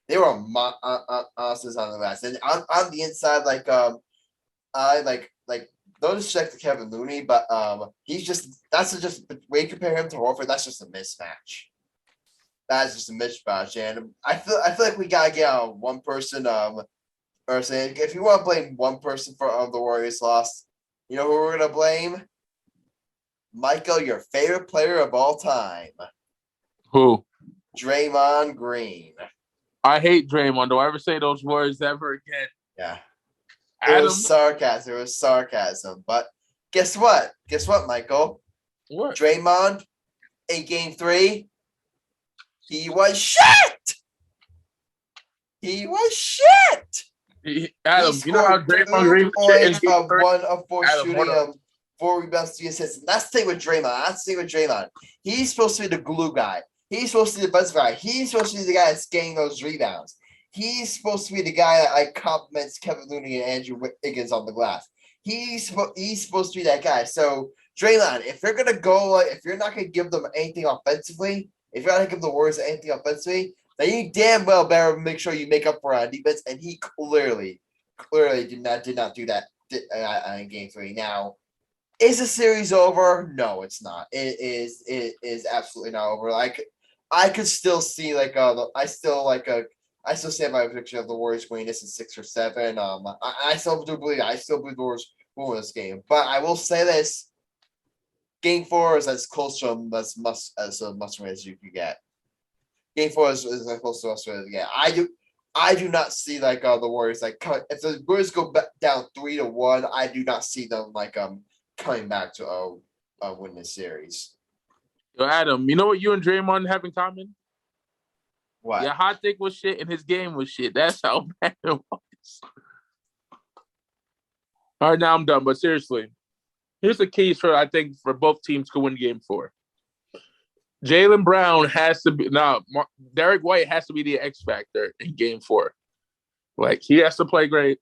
they were monsters on the glass. And on the inside, don't disrespect to Kevin Looney, but that's just when you compare him to Horford, that's just a mismatch. That's just a mismatch, and I feel like we gotta get on one person. Or saying if you want to blame one person for the Warriors' loss, you know who we're gonna blame? Michael, your favorite player of all time. Who? Draymond Green. I hate Draymond. Don't ever say those words ever again. Yeah. Adam? It was sarcasm. But guess what? Michael? What? Draymond, in Game 3, he was shit! Adam, you know how Draymond Green points of 1 of 4 shooting, 4 rebounds, 3 assists. That's the thing with Draymond. He's supposed to be the glue guy. He's supposed to be the best guy. He's supposed to be the guy that's getting those rebounds. He's supposed to be the guy that compliments Kevin Looney and Andrew Wiggins on the glass. He's supposed to be that guy. So Draymond, if you're not gonna give them anything offensively, if you're not give the Warriors anything offensively, then you damn well better make sure you make up for on defense. And he clearly did not do that in Game 3. Now, is the series over? No, it's not. It is absolutely not over. Like I could still see I still stand by my prediction of the Warriors winning this in 6 or 7. I still do believe the Warriors will win this game. But I will say this: Game 4 is as close to a must win as you can get. Game 4 is as close to a must win as you can get. I do not see the Warriors if the Warriors go back down 3-1. I do not see them coming back to win this series. Yo, Adam, you know what you and Draymond have in common? What? Your hot take was shit and his game was shit. That's how bad it was. All right, now I'm done. But seriously, here's the keys I think for both teams to win Game 4. Jaylen Brown has to be Derek White has to be the X factor in Game 4. Like he has to play great.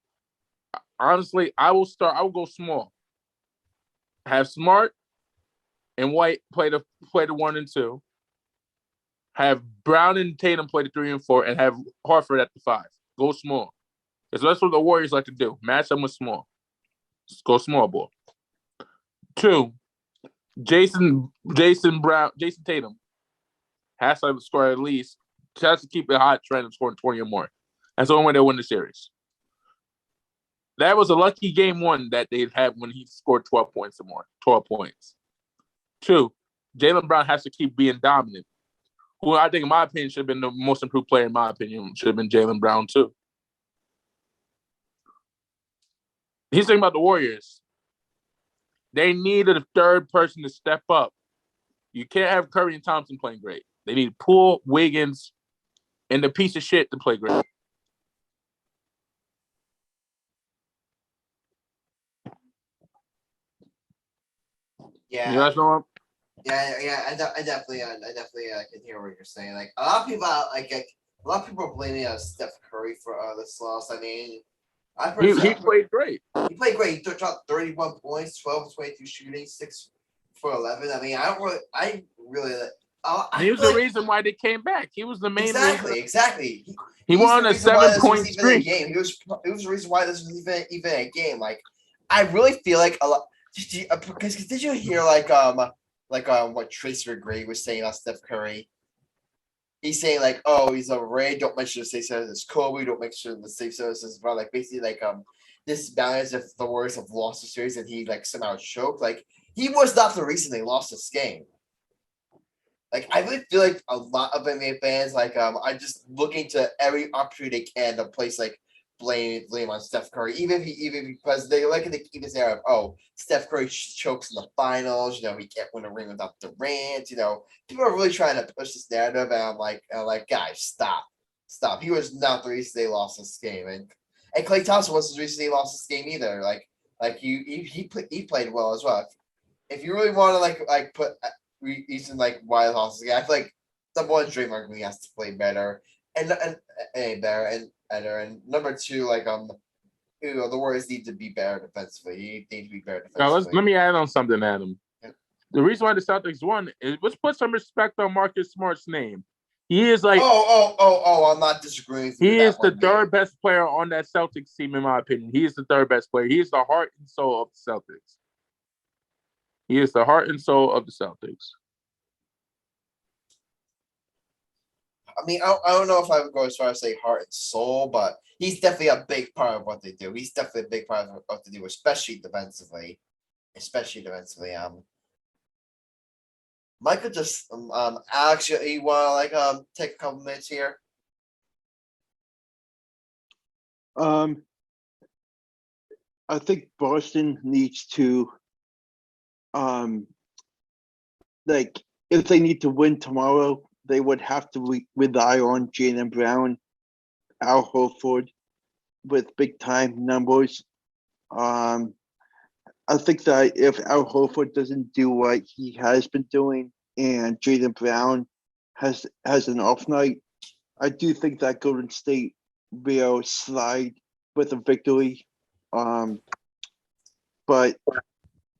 Honestly, I will go small. Have Smart and White play the 1 and 2. Have Brown and Tatum play the 3 and 4, and have Horford at the 5. Go small. Because that's what the Warriors like to do. Match them with small. Just go small ball. 2, Jason Tatum has to score at least. Has to keep a hot trend of scoring 20 or more. That's the only way they'll win the series. That was a lucky Game 1 that they had when he scored 12 points or more. 12 points. 2, Jaylen Brown has to keep being dominant. Who I think, in my opinion, should have been the most improved player, in my opinion, should have been Jaylen Brown, too. He's thinking about the Warriors. They needed a third person to step up. You can't have Curry and Thompson playing great. They need Poole, Wiggins, and the piece of shit to play great. Yeah. You guys know what? Yeah. I definitely can hear what you're saying. Like a lot of people are blaming Steph Curry for this loss. I mean, He played great. He played great. He took out 31 points, 12 of 22 shooting, 6 for 11. I mean, He was the reason why they came back. He was the main reason. Exactly. He won a 7-point streak. He was the reason why this was even a game. Like, I really feel like a lot. Did you hear what Tracer Gray was saying about Steph Curry? He's saying he's overrated. Don't mention the safe services Kobe. Don't mention the safe services. But basically this balance if the Warriors have lost the series and he somehow choked. He was not the reason they lost this game. I really feel like a lot of NBA fans are just looking to every opportunity they can to place blame on Steph Curry, even if because they like to keep this era of Steph Curry chokes in the finals, he can't win a ring without Durant, people are really trying to push this narrative, and I'm like guys, stop. He was not the reason they lost this game, and Klay Thompson wasn't the reason they lost this game either. He played well as well. If you really want to put reason why they lost this game, I feel like number one, Draymond Green has to play better and number 2, the Warriors need to be better defensively. They need to be better defensively. Now, let me add on something, Adam. Yeah. The reason why the Celtics won is let's put some respect on Marcus Smart's name. He is I'm not disagreeing with you. He is the third best player on that Celtics team, in my opinion. He is the third best player. He is the heart and soul of the Celtics. He is the heart and soul of the Celtics. I mean, I don't know if I would go as far as say heart and soul, but he's definitely a big part of what they do. He's definitely a big part of what they do, especially defensively. Michael, just Alex, you want to take a couple minutes here? I think Boston needs to if they need to win tomorrow, they would have to rely on Jaylen Brown, Al Horford with big time numbers. I think that if Al Horford doesn't do what he has been doing and Jaylen Brown has an off night, I do think that Golden State will slide with a victory. But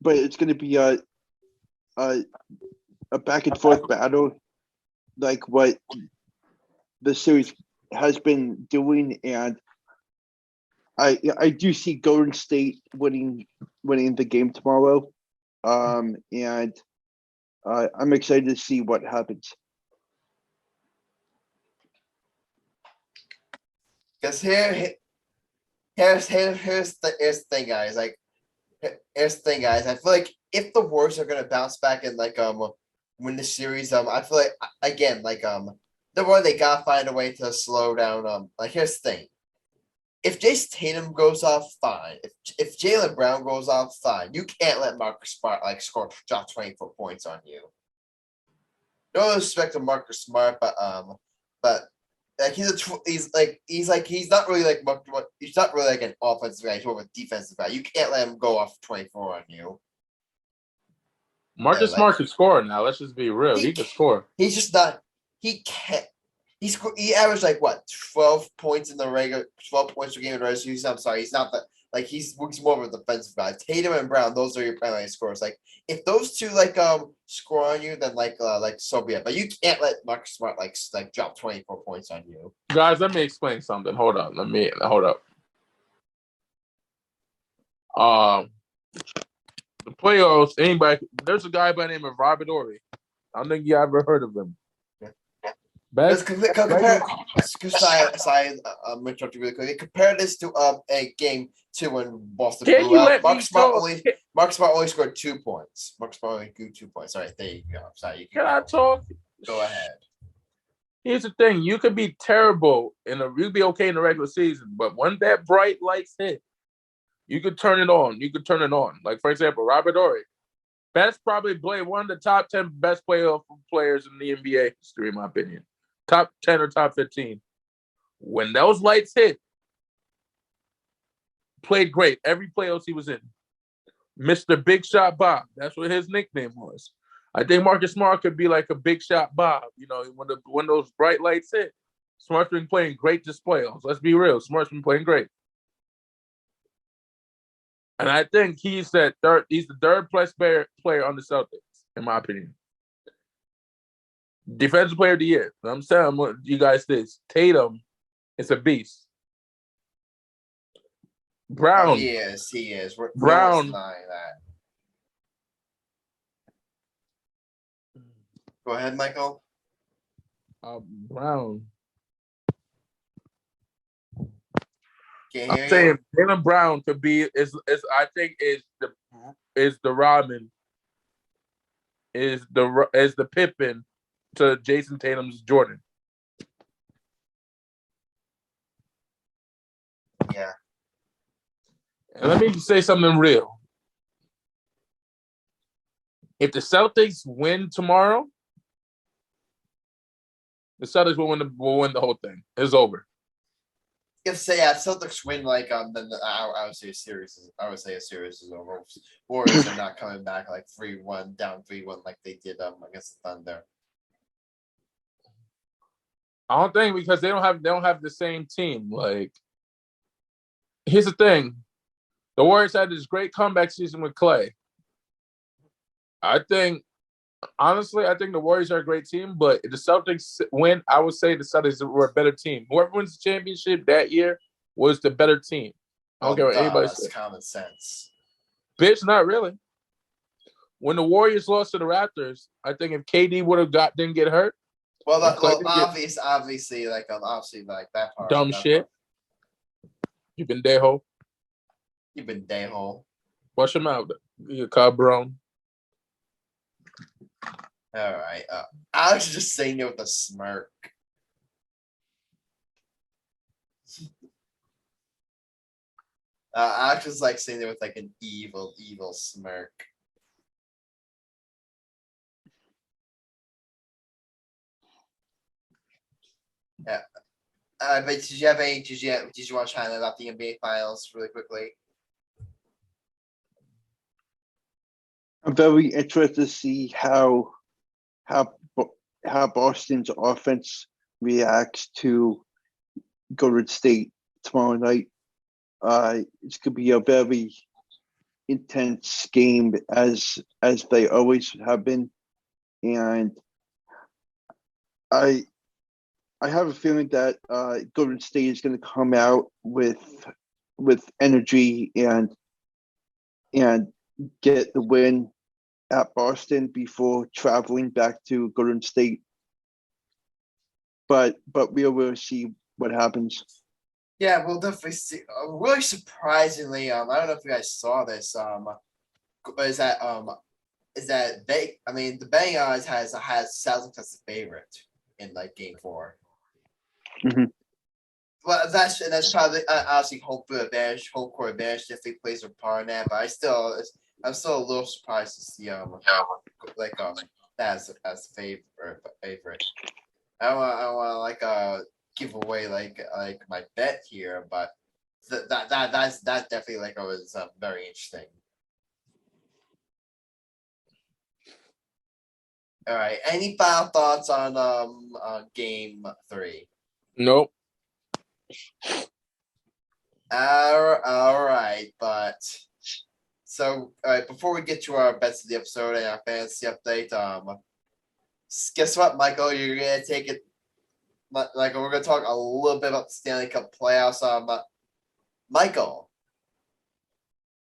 it's going to be a back and forth battle. like what the series has been doing, and I do see Golden State winning the game tomorrow, and I'm excited to see what happens. Because here's the thing, guys. Like, here's the thing, guys. I feel like if the Warriors are gonna bounce back and like win the series, I feel like again like the one they gotta find a way to slow down. Like, here's the thing. If Jason Tatum goes off, fine. If Jaylen Brown goes off, fine. You can't let Marcus Smart drop 24 points on you. No respect to Marcus Smart, but like he's not really like an offensive guy. He's more of a defensive guy. You can't let him go off 24 on you. Marcus Smart can score now. Let's just be real. He can score. He's just not. He can't. He averaged like what 12 points in the regular, 12 points per game in the regular season. I'm sorry, he's not that. Like he's more of a defensive guy. Tatum and Brown, those are your primary scorers. Like if those two score on you, then like so be it. But you can't let Marcus Smart like drop 24 points on you. Guys, let me explain something. Hold up. The playoffs. There's a guy by the name of Robert Ory. I don't think you ever heard of him. Compare this to a game 2 when Boston blew out. Mark Smart only scored 2 points. Mark Smart only scored 2 points. All right, there you go. Sorry, can I talk? Go ahead. Here's the thing: you could be terrible you'd be okay in the regular season, but when that bright lights hit, you could turn it on. Like for example, Robert Ory, probably one of the top 10 best players in the NBA history, in my opinion. Top 10 or top 15. When those lights hit, played great. Every playoffs he was in. Mr. Big Shot Bob. That's what his nickname was. I think Marcus Smart could be like a Big Shot Bob. You know, when those bright lights hit, Smart's been playing great this playoffs. Let's be real. Smart's been playing great. And I think he's the third best player on the Celtics, in my opinion. Defensive player of the year. I'm saying you guys this. Tatum is a beast. Brown. He is. Brown. No denying that. Go ahead, Michael. Brown. I'm saying Jaylen Brown could be is the Rodman is the Pippen to Jason Tatum's Jordan. Yeah. And let me say something real. If the Celtics win tomorrow, the Celtics will win the whole thing. It's over. If Celtics win, then I would say a series is over. Warriors are not coming back 3-1, down 3-1 like they did against the Thunder. I don't think because they don't have the same team. Like, here's the thing: the Warriors had this great comeback season with Clay. Honestly, I think the Warriors are a great team, but if the Celtics win, I would say the Celtics were a better team. Whoever wins the championship that year was the better team. I don't care what anybody says. That's common sense. Bitch, not really. When the Warriors lost to the Raptors, I think if KD didn't get hurt. Obviously, obviously that part. Dumb shit. You've been day-ho. Wash him out. You cabron. All right. Alex is just saying it with a smirk. Alex is saying it with an evil smirk. Yeah. But did you want to chime in about the NBA finals really quickly? I'm very interested to see how Boston's offense reacts to Golden State tomorrow night. It's going to be a very intense game as they always have been, and I have a feeling that Golden State is going to come out with energy and get the win at Boston before traveling back to Golden State. But we will see what happens. Yeah, we'll definitely see. Really surprisingly, I don't know if you guys saw this. Is that the betting odds has Celtics as the favorite in like Game 4. Mm-hmm. Well, that's probably obviously home court advantage definitely plays a part in that. But I'm still a little surprised to see that as the favorite. I don't want to give away my bet here, but that's definitely was very interesting. All right. Any final thoughts on Game 3? Nope. All right, but so all right. Before we get to our bets of the episode and our fantasy update, guess what, Michael? You're gonna take it. We're gonna talk a little bit about the Stanley Cup playoffs. Michael,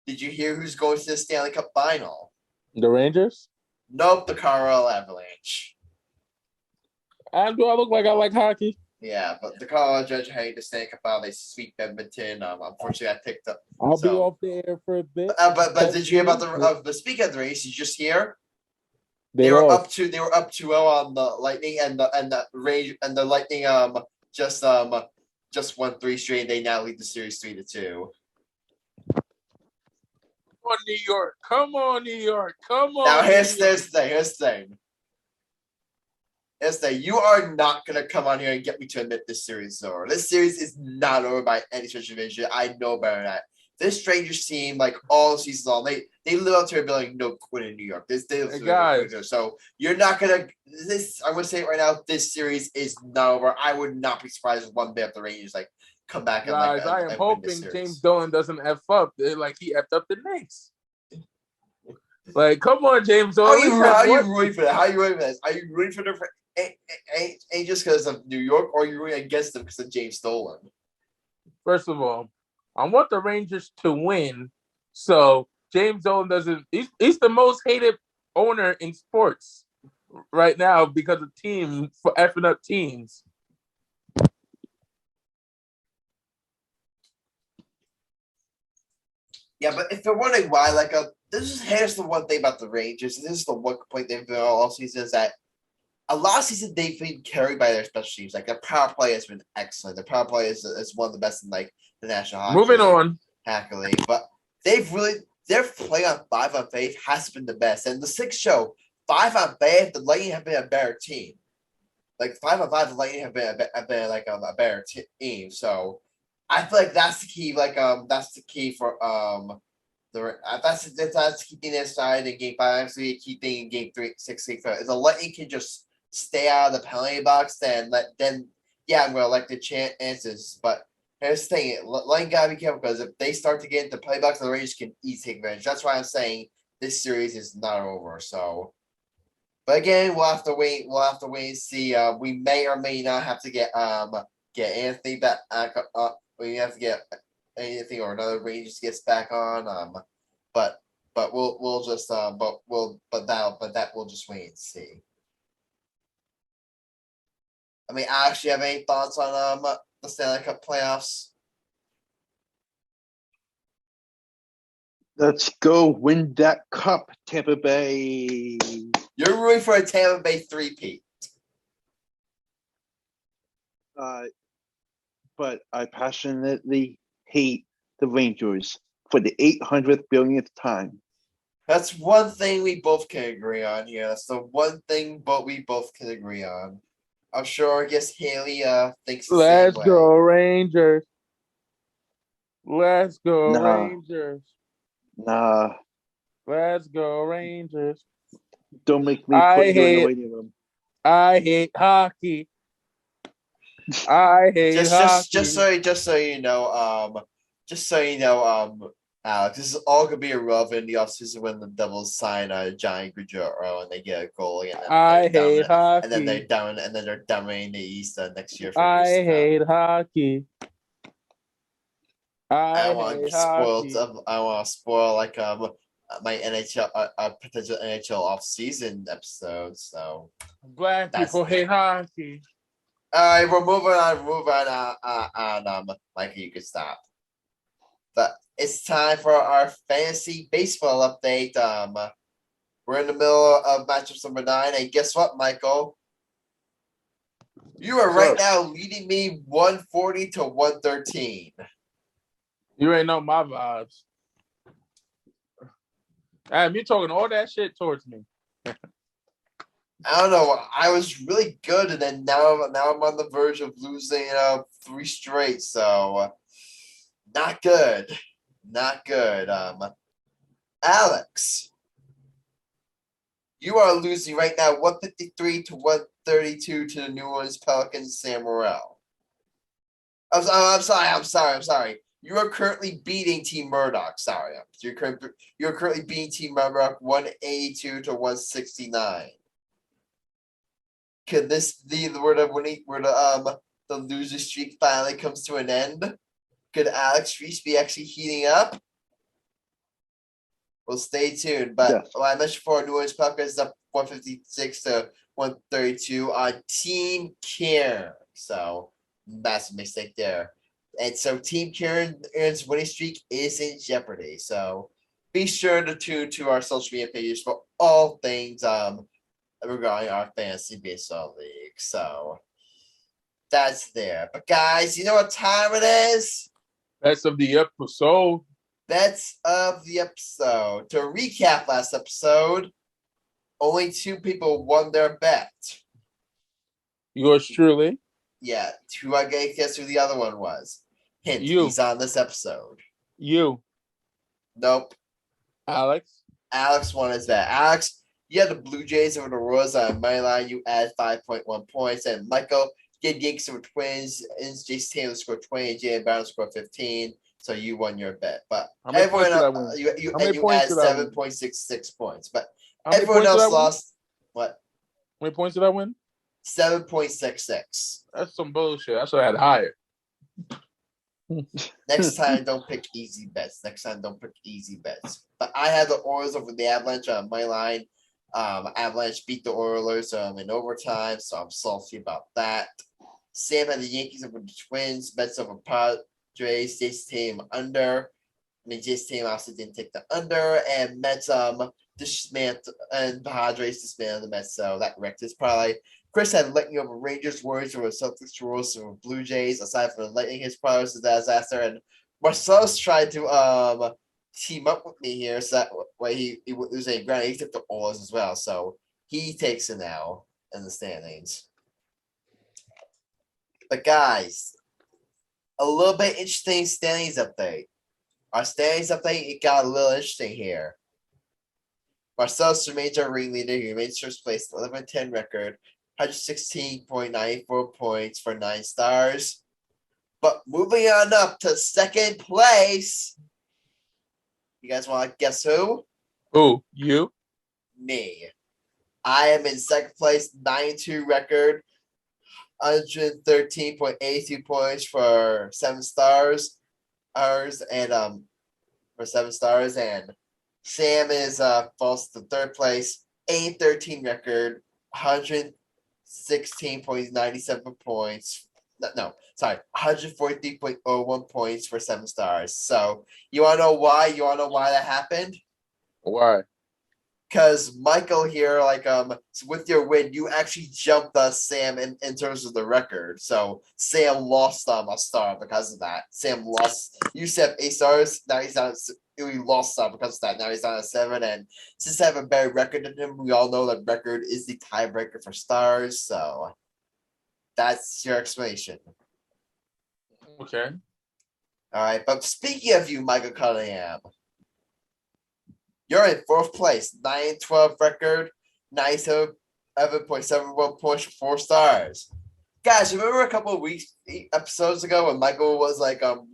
did you hear who's going to the Stanley Cup final? The Rangers? Nope, the Colorado Avalanche. And do I look like I like hockey? Yeah, but the Colorado Judge heading to Stanley Cup final. They sweep Edmonton. Unfortunately, I picked up. I'll be off the air for a bit. But did you hear about the speaking of the race? You just hear they were up 2-0 on the Lightning and the Range and the Lightning just won 3 straight. They now lead the series 3-2. Come on, New York! Come on, New York! Come on! Now here's the thing. You are not gonna come on here and get me to admit this series is over. This series is not over by any stretch of imagination. I know better than that. This Rangers team, all season long, they live up to their billing. No quit in New York. So you're not gonna. I'm gonna say it right now. This series is not over. I would not be surprised if one bit if the Rangers come back. Guys, I am hoping James Dolan doesn't f up like he effed up the Knicks. Come on, James Dolan. How are you rooting for that? How are you rooting for this? Are you rooting for the ain't just because of New York, or are you rooting against them because of James Dolan? First of all, I want the Rangers to win, so James Dolan doesn't. He's the most hated owner in sports right now because of team for effing up teams. Yeah, but if you're wondering why, here's the one thing about the Rangers. This is the one complaint they've been all season is that a lot of season they've been carried by their special teams. Their power play has been excellent. Their power play is one of the best in the National Hockey Moving on. Hockey League. But their play on 5-on-5 has been the best. And the 6 show 5-on-5, the Lightning have been a better team. 5-on-5, the Lightning have been a better team. So I feel like that's the key. That's the key for that's keeping their side in Game 5. Actually, keeping in Game 6. If the Lightning can just stay out of the penalty box, I'm gonna like the chances. But here's the thing: Lightning gotta be careful because if they start to get into the penalty box, the Rangers can easily take advantage. That's why I'm saying this series is not over. So, but again, we'll have to wait. We'll have to wait and see. We may or may not have to get Anthony back. We have to get anything or another Rangers gets back on. But we'll just that we'll just wait and see. I mean, Alex, do you have any thoughts on the Stanley Cup playoffs? Let's go win that cup, Tampa Bay. You're rooting for a Tampa Bay three-peat. But I passionately hate the Rangers for the 800th billionth time. That's one thing we both can agree on here. That's the one thing we both can agree on. I'm sure, I guess Haley thinks the Let's same way. go Rangers. Let's go Rangers. Nah. Let's go Rangers. Don't make me put you in the waiting room. I hate hockey. I hate hockey. Just so you know, Alex, this is all gonna be irrelevant in the offseason when the Devils sign Johnny Gaudreau and they get a goalie, and then I hate hockey. and then they're dominating the East next year. I hate hockey. I want to spoil like my NHL potential NHL offseason episode. So Black people hate hockey. All right, we're moving on. Mikey, you can stop. But it's time for our fantasy baseball update. We're in the middle of matchup number 9, and guess what, Michael? You are right now leading me 140 to 113. You ain't know my vibes. You're talking all that shit towards me. I don't know. I was really good, and then now I'm on the verge of losing 3 straight. So not good. Not good. Alex, you are losing right now 153 to 132 to the New Orleans Pelicans, Sam Morell. I'm sorry. You are currently beating Team Murdock. Sorry. You're currently beating Team Murdock 182 to 169. Could this be where the loser streak finally comes to an end? Could Alex Reich be actually heating up? Well, stay tuned. But Yes. I mentioned before, New Orleans Pelicans is up 156 to 132 on Team Kern. So massive mistake there. And so Team Kern's winning streak is in jeopardy. So be sure to tune to our social media pages for all things regarding our fantasy baseball league. So that's there. But guys, you know what time it is? Best of the episode. Best of the episode. To recap last episode, only 2 people won their bet. Yours truly. Yeah, I guess who the other one was. Hint, he's on this episode. You. Nope. Alex won his bet. Alex, you had the Blue Jays over the Royals on my line. You add 5.1 points. And Michael, you had Yankees over Twins. And Jason Taylor scored 20. And Jay Brown scored 15. So you won your bet. But everyone else, you add 7.66 points. But everyone else lost. What? How many points did I win? 7.66. That's some bullshit. I should have had higher. Next time, don't pick easy bets. But I had the Orioles over the Avalanche on my line. Avalanche beat the Oilers in overtime, so I'm salty about that. Sam had the Yankees over the Twins. Mets over Padres. Jason team under. Jason team also didn't take the under. And Mets dismantled and Padres dismantled the Mets. So that wrecked his parlay. Chris had Lightning over Rangers, Warriors over Celtics, Royals over Blue Jays. Aside from the Lightning, his parlay was a disaster. And Marcellus tried to team up with me here, so that way he would lose any ground. He took the Oilers as well, so he takes it now in the standings. But guys, a little bit interesting standings update. Our standings update, it got a little interesting here. Marcellus remains our ringleader. He remains first place, 11-10 record, 116.94 points for 9 stars. But moving on up to second place. You guys want to guess who? Who? You? Me. I am in second place, 92 record, 113.82 points for 7 stars. And Sam is falls to third place, 813 record, 116.97 points. No, sorry, 143.01 points for 7 stars. So you want to know why? That happened? Why? Because Michael here, with your win, you actually jumped Sam in terms of the record. So Sam lost a star because of that. Sam lost. You said 8 stars. Now he's on. He lost because of that. Now he's on a 7. And since I have a better record than him, we all know that record is the tiebreaker for stars. So that's your explanation. Okay. All right. But speaking of you, Michael Cunningham, you're in 4th place, 9-12 record, 97.71 points for 4 stars. Guys, remember a couple of episodes ago when Michael was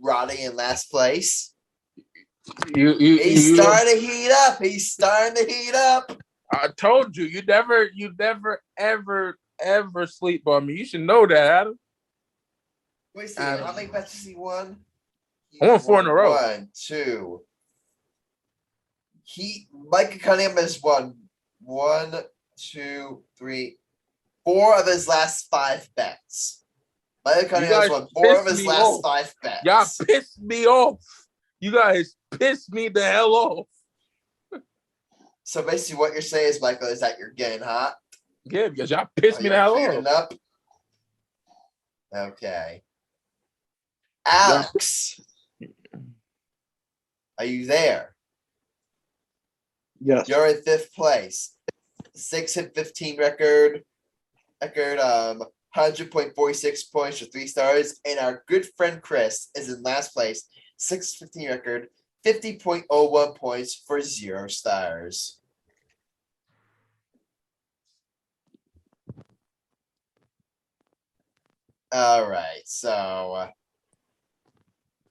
rotting in last place? He's starting to heat up. He's starting to heat up. I told you, you never, ever sleep on me. You should know that, Adam. Wait, see, how many bets has he won? I won 4 in a row. 1, 2. Micah Cunningham has won 1, 2, 3, 4 of his last 5 bets. Micah Cunningham has won 4 of his last 5 bets. Y'all pissed me off. You guys pissed me the hell off. So basically what you're saying is, Michael, is that you're getting hot? Yeah, because y'all pissed me the hell off. Up? Okay. Alex, are you there? Yes. You're in 5th place. 6-15 record, 100.46 points for 3 stars. And our good friend Chris is in last place, 6-15 record, 50.01 points for 0 stars. All right, so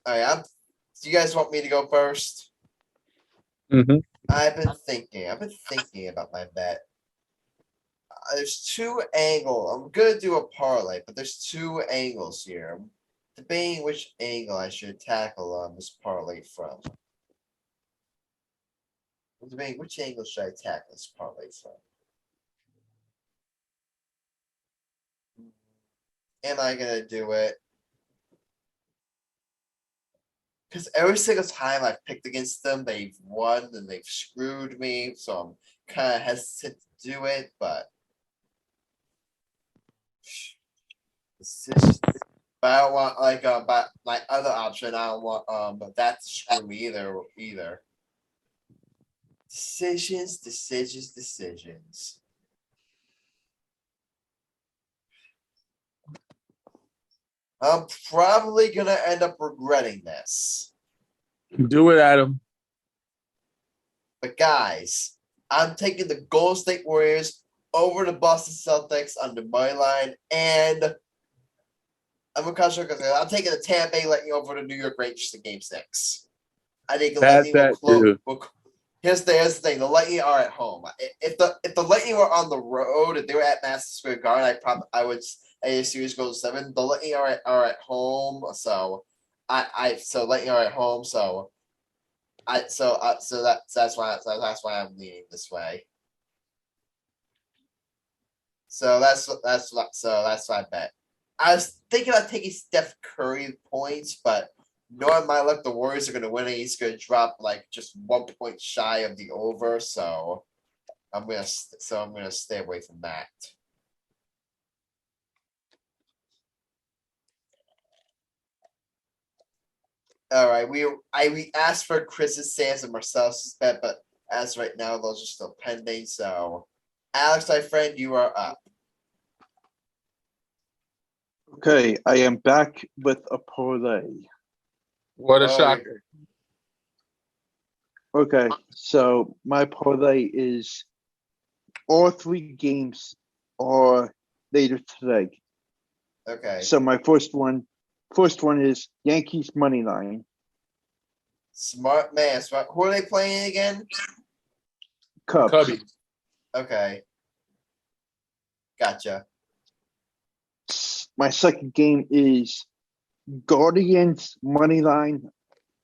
do you guys want me to go first? Mm-hmm. I've been thinking about my bet. There's 2 angles. I'm gonna do a parlay, but there's 2 angles here. I'm debating which angle I should tackle on this parlay from. I'm debating which angle should I tackle this parlay from. Am I gonna do it? Because every single time I've picked against them, they've won and they've screwed me. So I'm kind of hesitant to do it, but I don't want but my other option, I don't want but that to screw me either. Decisions. I'm probably gonna end up regretting this. Do it, Adam. But guys, I'm taking the Golden State Warriors over the Boston Celtics on the money line, and I'm taking the Tampa Bay Lightning over the New York Rangers in Game 6. I think the Lightning will close. Here's the thing: the Lightning are at home. If the Lightning were on the road, if they were at Madison Square Garden, I would. A series goes 7. The Lightning are at home, so so Lightning are at home, so that's why I'm leaning this way. So that's my bet. I was thinking about taking Steph Curry points, but knowing my luck, the Warriors are going to win, and he's going to drop like just 1 point shy of the over. So I'm gonna stay away from that. All right, we asked for Chris's, Sam's, and Marcellus' bet, but as right now, those are still pending. So, Alex, my friend, you are up. Okay, I am back with a parlay. What a shocker. Okay, so my parlay is all 3 games are later today. Okay. So my first one is Yankees money line. Smart man. Smart. Who are they playing again? Cubs. Okay. Gotcha. My second game is Guardians money line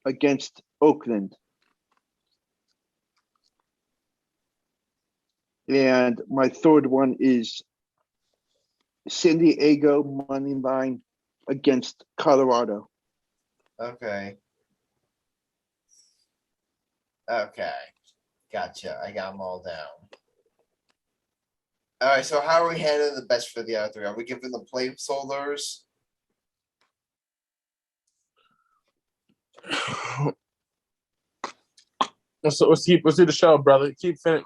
against Oakland. And my third one is San Diego money line against Colorado. Okay. Gotcha. I got them all down. All right, so how are we handling the best for the other 3? Are we giving them placeholders? Let's do the show, brother.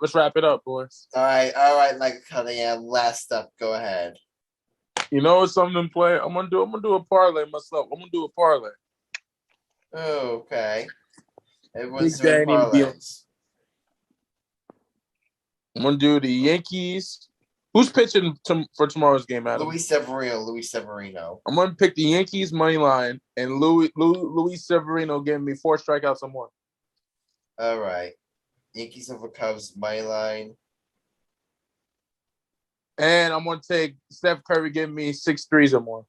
Let's wrap it up, boys. All right, Mike Cunningham. Last up, go ahead. You know what's something to play? I'm gonna do a parlay myself. I'm gonna do a parlay. Oh, okay. Everyone's Big doing parlays. I'm gonna do the Yankees. Who's pitching for tomorrow's game, Adam? Luis Severino. I'm gonna pick the Yankees money line and Luis Severino giving me 4 strikeouts or more. All right. Yankees over Cubs, money line. And I'm going to take Steph Curry give me 6 threes or more.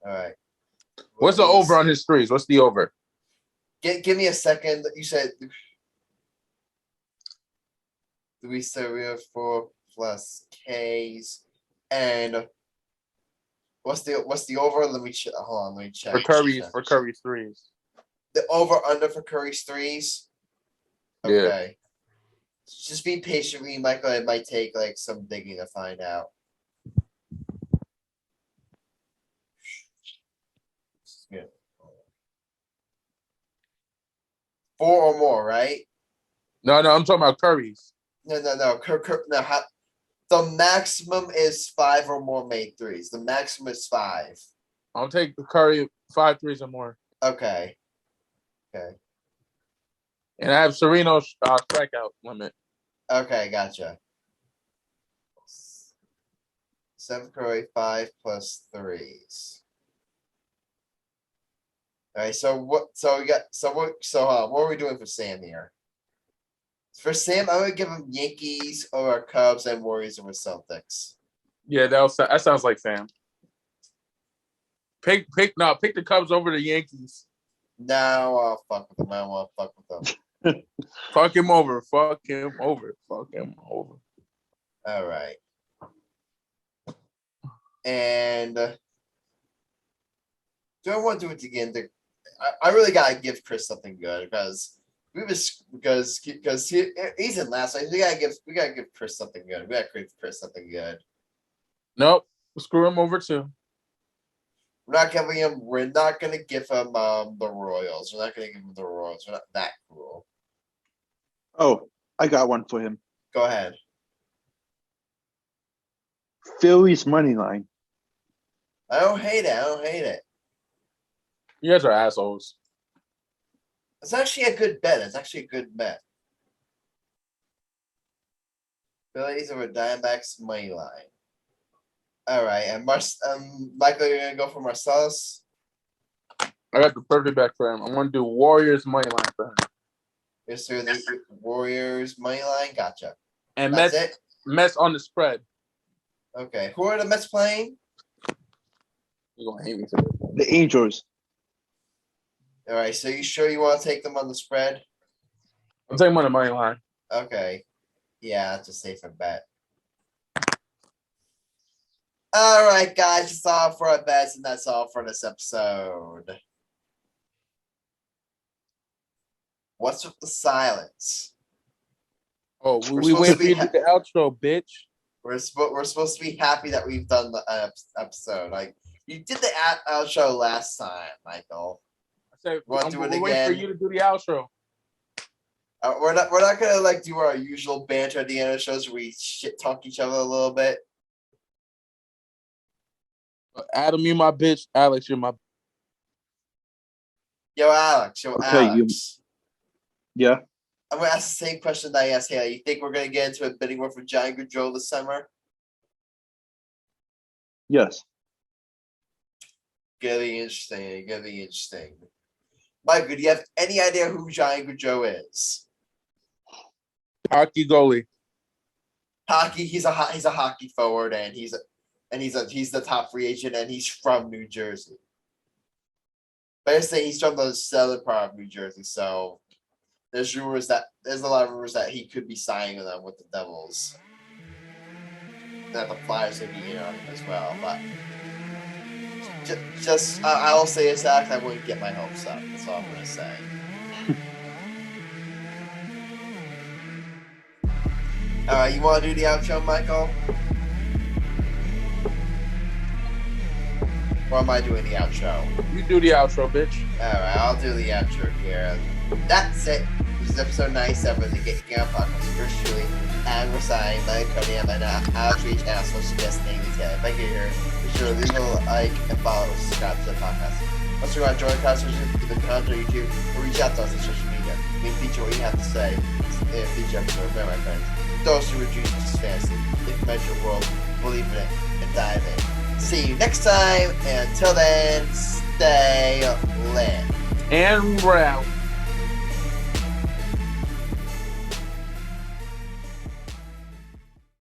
All right. What's the over on his threes? What's the over? Give me a second. You said 3 plus Ks. And what's the over? Let me check. Hold on, let me check. For Curry's threes. The over under for Curry's threes. Okay. Yeah. Just be patient with me, Michael. It might take like some digging to find out. Yeah. 4 or more, right? No, I'm talking about Curry's. No. The maximum is 5 or more made threes. The maximum is 5. I'll take Curry 5 threes or more. Okay. And I have Sereno's strikeout limit. Okay, gotcha. 7 Curry, 5 plus 3s. All right. What are we doing for Sam here? For Sam, I would give him Yankees over Cubs and Warriors over Celtics. Yeah, that sounds like Sam. Pick the Cubs over the Yankees. No, I'll fuck with him. I don't want to fuck with them. Fuck him over. All right. And do I want to do it again? I really gotta give Chris something good because he's in last place. We gotta give Chris something good. We gotta give Chris something good. Nope. Screw him over too. We're not gonna give him the Royals. We're not gonna give him the Royals. We're not that cruel. Oh, I got one for him. Go ahead. Phillies money line. I don't hate it. You guys are assholes. It's actually a good bet. Phillies over Diamondbacks money line. All right, and Michael, you're gonna go for Marcellus. I got the perfect bet for him. I'm gonna do Warriors money line for him. Yes, sir. The Warriors money line. Gotcha. And That's Mets on the spread. Okay. Who are the Mets playing? You're gonna hate me for this. The Angels. All right. So you sure you want to take them on the spread? I'm taking him on the money line. Okay. Yeah, that's a safer bet. All right, guys. That's all for our bets, and that's all for this episode. What's with the silence? Oh, We're we supposed wait to for be you to do the outro, bitch. We're supposed to be happy that we've done the episode. Like you did the outro last time, Michael. I said Want to do it we're waiting again? for you to do the outro. We're not gonna like do our usual banter at the end of the shows where we shit talk each other a little bit. Adam, you my bitch. Alex, you're my. Yo, Alex. Okay, yeah. I'm gonna ask the same question that I asked Haley. You think we're gonna get into a bidding war for Johnny Gaudreau this summer? Yes. Gonna be interesting. Michael, do you have any idea who Johnny Gaudreau is? Hockey goalie. Hockey. He's a hockey forward, and he's the top free agent, and he's from New Jersey. But I say he's from the southern part of New Jersey, so there's a lot of rumors that he could be signing them with the Devils. That the Flyers could be in on him as well, but I'll say this, Alex, I wouldn't get my hopes up. That's all I'm gonna say. All right, you want to do the outro, Michael? Or am I doing the outro? You do the outro, bitch. All right, I'll do the outro here. That's it. This is episode 97 of the Get Game Podcast. Yours truly, and Grassani, by Cunningham, and Alex Reich, and also guest Navy Taylor. Thank you here. Be sure to leave a like and follow and subscribe to the podcast. Once you want to join the conversation, either comment on YouTube or reach out to us on social media. We feature what you have to say in a future episode. Remember, my friends, those who reduce to fantasy, implement your world, believe in it, and dive in. See you next time, and until then, stay lit. And we're out.